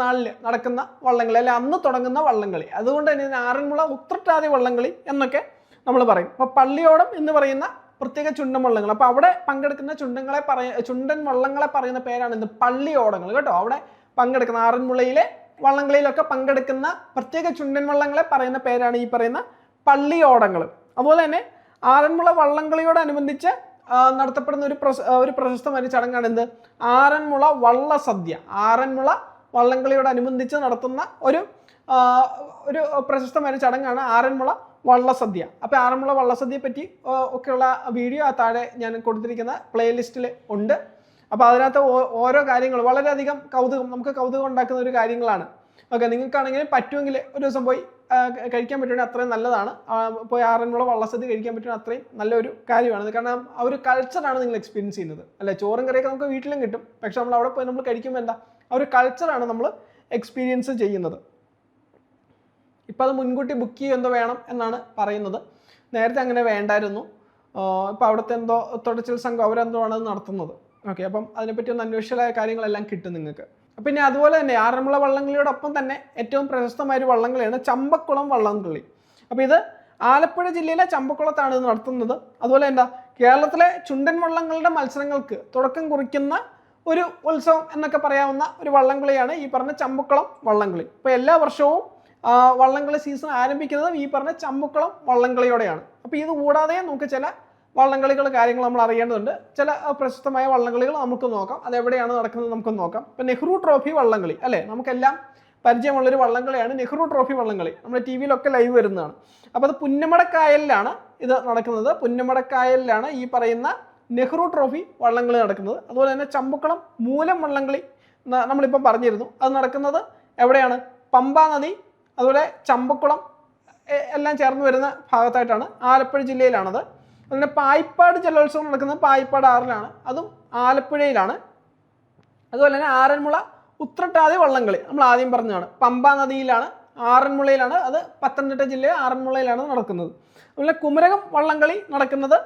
നാളിൽ നടക്കുന്ന വള്ളംകളി, അല്ലെ അന്ന് തുടങ്ങുന്ന വള്ളംകളി. അതുകൊണ്ട് തന്നെ ഇതിന് ആറന്മുള ഉത്രട്ടാതി വള്ളംകളി എന്നൊക്കെ നമ്മൾ പറയും. അപ്പോൾ പള്ളിയോടം എന്ന് പറയുന്ന പ്രത്യേക ചുണ്ടൻ വള്ളങ്ങൾ, അപ്പോൾ അവിടെ പങ്കെടുക്കുന്ന ചുണ്ടൻ വള്ളങ്ങളെ പറയുന്ന പേരാണ് എന്ത്, പള്ളിയോടങ്ങൾ കേട്ടോ. അവിടെ പങ്കെടുക്കുന്ന ആറന്മുളയിലെ വള്ളംകളിയിലൊക്കെ പങ്കെടുക്കുന്ന പ്രത്യേക ചുണ്ടൻ വള്ളങ്ങളെ പറയുന്ന പേരാണ് ഈ പറയുന്ന പള്ളിയോടങ്ങൾ. അതുപോലെ തന്നെ ആറന്മുള വള്ളംകളിയോടനുബന്ധിച്ച് നടത്തപ്പെടുന്ന ഒരു പ്രശസ്തമായ ചടങ്ങാണ് എന്ത്, ആറന്മുള വള്ളസദ്യ. ആറന്മുള വള്ളംകളിയോടനുബന്ധിച്ച് നടത്തുന്ന ഒരു പ്രശസ്തമായ ചടങ്ങാണ് ആറന്മുള വള്ളസദ്യ. അപ്പോൾ ആറന്മുള വള്ളസദ്യയെ പറ്റി ഒക്കെയുള്ള വീഡിയോ ആ താഴെ ഞാൻ കൊടുത്തിരിക്കുന്ന പ്ലേലിസ്റ്റിൽ ഉണ്ട്. അപ്പോൾ അതിനകത്ത് ഓരോ കാര്യങ്ങൾ വളരെയധികം നമുക്ക് കൗതുകം ഉണ്ടാക്കുന്ന ഒരു കാര്യങ്ങളാണ്. ഓക്കെ, നിങ്ങൾക്കാണെങ്കിൽ പറ്റുമെങ്കിൽ ഒരു ദിവസം പോയി കഴിക്കാൻ പറ്റുകയാണെങ്കിൽ അത്രയും നല്ലതാണ്. പോയി ആറന്മുള വള്ളസദ്യ കഴിക്കാൻ പറ്റുന്ന അത്രയും നല്ലൊരു കാര്യമാണ്. കാരണം ആ ഒരു കൾച്ചറാണ് നിങ്ങൾ എക്സ്പീരിയൻസ് ചെയ്യുന്നത്, അല്ലെ. ചോറും കറിയൊക്കെ നമുക്ക് വീട്ടിലും കിട്ടും, പക്ഷെ നമ്മൾ അവിടെ പോയി നമ്മൾ കഴിക്കുമ്പോൾ എന്താ, ആ ഒരു കൾച്ചറാണ് നമ്മൾ എക്സ്പീരിയൻസ് ചെയ്യുന്നത്. ഇപ്പം അത് മുൻകൂട്ടി ബുക്ക് ചെയ്യുക എന്തോ വേണം എന്നാണ് പറയുന്നത്. നേരത്തെ അങ്ങനെ വേണ്ടായിരുന്നു. ഇപ്പോൾ അവിടുത്തെ എന്തോ തുടച്ചിൽ സംഘം അവരെന്തോ ആണ് നടത്തുന്നത്. ഓക്കെ, അപ്പം അതിനെപ്പറ്റി ഒന്ന് അന്വേഷിച്ചായ കാര്യങ്ങളെല്ലാം കിട്ടും നിങ്ങൾക്ക്. പിന്നെ അതുപോലെ തന്നെ ആറന്മുള വള്ളംകളിയോടൊപ്പം തന്നെ ഏറ്റവും പ്രശസ്തമായ ഒരു വള്ളംകളിയാണ് ചമ്പക്കുളം വള്ളംകളി. അപ്പോൾ ഇത് ആലപ്പുഴ ജില്ലയിലെ ചമ്പക്കുളത്താണ് ഇത് നടത്തുന്നത്. അതുപോലെ എന്താ, കേരളത്തിലെ ചുണ്ടൻ വള്ളങ്ങളുടെ മത്സരങ്ങൾക്ക് തുടക്കം കുറിക്കുന്ന ഒരു ഉത്സവം എന്നൊക്കെ പറയാവുന്ന ഒരു വള്ളംകളിയാണ് ഈ പറഞ്ഞ ചമ്പക്കുളം വള്ളംകളി. ഇപ്പോൾ എല്ലാ വർഷവും വള്ളംകളി സീസൺ ആരംഭിക്കുന്നത് ഈ പറഞ്ഞ ചമ്പക്കുളം വള്ളംകളിയോടെയാണ്. അപ്പോൾ ഇത് കൂടാതെ നമുക്ക് ചില വള്ളംകളികൾ കാര്യങ്ങൾ നമ്മൾ അറിയേണ്ടതുണ്ട്. ചില പ്രശസ്തമായ വള്ളംകളികൾ നമുക്ക് നോക്കാം, അതെവിടെയാണ് നടക്കുന്നത് നമുക്ക് നോക്കാം. ഇപ്പം നെഹ്റു ട്രോഫി വള്ളംകളി, അല്ലേ, നമുക്കെല്ലാം പരിചയമുള്ളൊരു വള്ളംകളിയാണ് നെഹ്റു ട്രോഫി വള്ളംകളി. നമ്മുടെ ടി വിയിലൊക്കെ ലൈവ് വരുന്നതാണ്. അപ്പോൾ അത് പുന്നമടക്കായലിലാണ് ഇത് നടക്കുന്നത്. പുന്നമടക്കായലിലാണ് ഈ പറയുന്ന നെഹ്റു ട്രോഫി വള്ളംകളി നടക്കുന്നത്. അതുപോലെ തന്നെ ചമ്പക്കുളം മൂലം വള്ളംകളി നമ്മളിപ്പം പറഞ്ഞിരുന്നു. അത് നടക്കുന്നത് എവിടെയാണ്? പമ്പാ നദി അതുപോലെ ചമ്പക്കുളം എല്ലാം ചേർന്ന് വരുന്ന ഭാഗത്തായിട്ടാണ്. ആലപ്പുഴ ജില്ലയിലാണത്. അതുപോലെ പായിപ്പാട് ജലോത്സവം നടക്കുന്നത് പായിപ്പാട് ആറിലാണ്, അതും ആലപ്പുഴയിലാണ്. അതുപോലെ തന്നെ ആറന്മുള ഉത്രട്ടാതി വള്ളംകളി നമ്മൾ ആദ്യം പറഞ്ഞതാണ്, പമ്പാ നദിയിലാണ്, ആറന്മുളയിലാണ്. അത് പത്തനംതിട്ട ജില്ലയിലെ ആറന്മുളയിലാണ് നടക്കുന്നത്. അതുപോലെ കുമരകം വള്ളംകളി നടക്കുന്നത്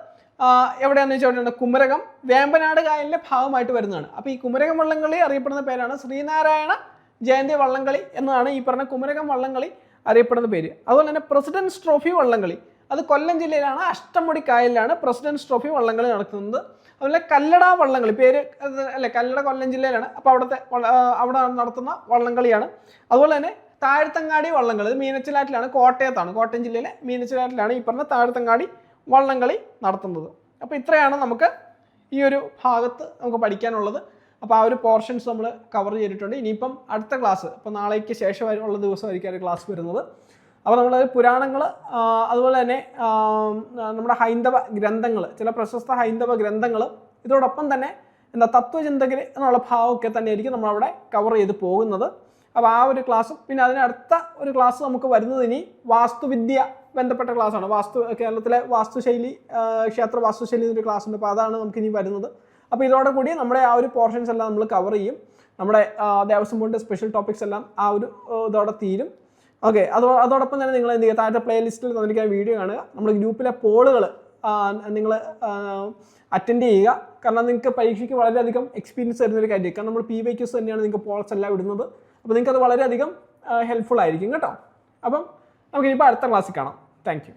എവിടെയാണെന്ന് വെച്ചിട്ടുണ്ടെങ്കിൽ കുമരകം വേമ്പനാട് കായലിൻ്റെ ഭാഗമായിട്ട് വരുന്നതാണ്. അപ്പോൾ ഈ കുമരകം വള്ളംകളി അറിയപ്പെടുന്ന പേരാണ് ശ്രീനാരായണ ജയന്തി വള്ളംകളി എന്നതാണ് ഈ പറഞ്ഞ കുമരകം വള്ളംകളി അറിയപ്പെടുന്ന പേര്. അതുപോലെ തന്നെ പ്രസിഡൻസ് ട്രോഫി വള്ളംകളി അത് കൊല്ലം ജില്ലയിലാണ്, അഷ്ടമുടി കായലിലാണ് പ്രസിഡൻസ് ട്രോഫി വള്ളംകളി നടക്കുന്നത്. അതുപോലെ കല്ലട വള്ളംകളി പേര് അല്ലെ, കല്ലട കൊല്ലം ജില്ലയിലാണ്. അപ്പോൾ അവിടെ നടത്തുന്ന വള്ളംകളിയാണ്. അതുപോലെ തന്നെ താഴത്തങ്ങാടി വള്ളംകളി ഇത് മീനച്ചിലാറ്റിലാണ്, കോട്ടയത്താണ്, കോട്ടയം ജില്ലയിലെ മീനച്ചിലാറ്റിലാണ് ഈ പറഞ്ഞ താഴത്തങ്ങാടി വള്ളംകളി നടത്തുന്നത്. അപ്പോൾ ഇത്രയാണ് നമുക്ക് ഈ ഒരു ഭാഗത്ത് നമുക്ക് പഠിക്കാനുള്ളത്. അപ്പോൾ ആ ഒരു പോർഷൻസ് നമ്മൾ കവർ ചെയ്തിട്ടുണ്ട്. ഇനിയിപ്പം അടുത്ത ക്ലാസ് ഇപ്പോൾ നാളേക്ക് ശേഷമുള്ള ദിവസമായിരിക്കും ഒരു ക്ലാസ് വരുന്നത്. അപ്പോൾ നമ്മൾ പുരാണങ്ങൾ അതുപോലെ തന്നെ നമ്മുടെ ഹൈന്ദവ ഗ്രന്ഥങ്ങൾ, ചില പ്രശസ്ത ഹൈന്ദവ ഗ്രന്ഥങ്ങൾ, ഇതോടൊപ്പം തന്നെ എന്താ തത്വചിന്തകർ എന്നുള്ള ഭാവമൊക്കെ തന്നെയായിരിക്കും നമ്മളവിടെ കവർ ചെയ്ത് പോകുന്നത്. അപ്പോൾ ആ ഒരു ക്ലാസ്സും പിന്നെ അതിനടുത്ത ഒരു ക്ലാസ് നമുക്ക് വരുന്നത് ഇനി വാസ്തുവിദ്യ ബന്ധപ്പെട്ട ക്ലാസ്സാണ്. കേരളത്തിലെ വാസ്തുശൈലി, ക്ഷേത്ര വാസ്തുശൈലി എന്നൊരു ക്ലാസ് ഉണ്ട്. അപ്പോൾ അതാണ് നമുക്ക് ഇനി വരുന്നത്. അപ്പോൾ ഇതോടെ കൂടി നമ്മുടെ ആ ഒരു പോർഷൻസ് എല്ലാം നമ്മൾ കവർ ചെയ്യും. നമ്മുടെ ദേവസ്വം ബോർഡിൻ്റെ സ്പെഷ്യൽ ടോപ്പിക്സ് എല്ലാം ആ ഒരു ഇതോടെ തീരും. ഓക്കെ, അതോടൊപ്പം തന്നെ നിങ്ങൾ എന്ത് ചെയ്യുക, താഴത്തെ പ്ലേലിസ്റ്റിൽ തന്നിരിക്കുന്ന വീഡിയോ കാണുക. നമ്മുടെ ഗ്രൂപ്പിലെ പോളുകൾ നിങ്ങൾ അറ്റൻഡ് ചെയ്യുക. കാരണം നിങ്ങൾക്ക് പരീക്ഷയ്ക്ക് വളരെയധികം എക്സ്പീരിയൻസ് തരുന്നൊരു കാര്യം. കാരണം നമ്മൾ PYQs തന്നെയാണ് നിങ്ങൾക്ക് പോൾസ് എല്ലാം ഇടുന്നത്. അപ്പോൾ നിങ്ങൾക്കത് വളരെയധികം ഹെൽപ്ഫുൾ ആയിരിക്കും കേട്ടോ. അപ്പം നമുക്കിനിപ്പോൾ അടുത്ത ക്ലാസ്സിൽ കാണാം. Thank you.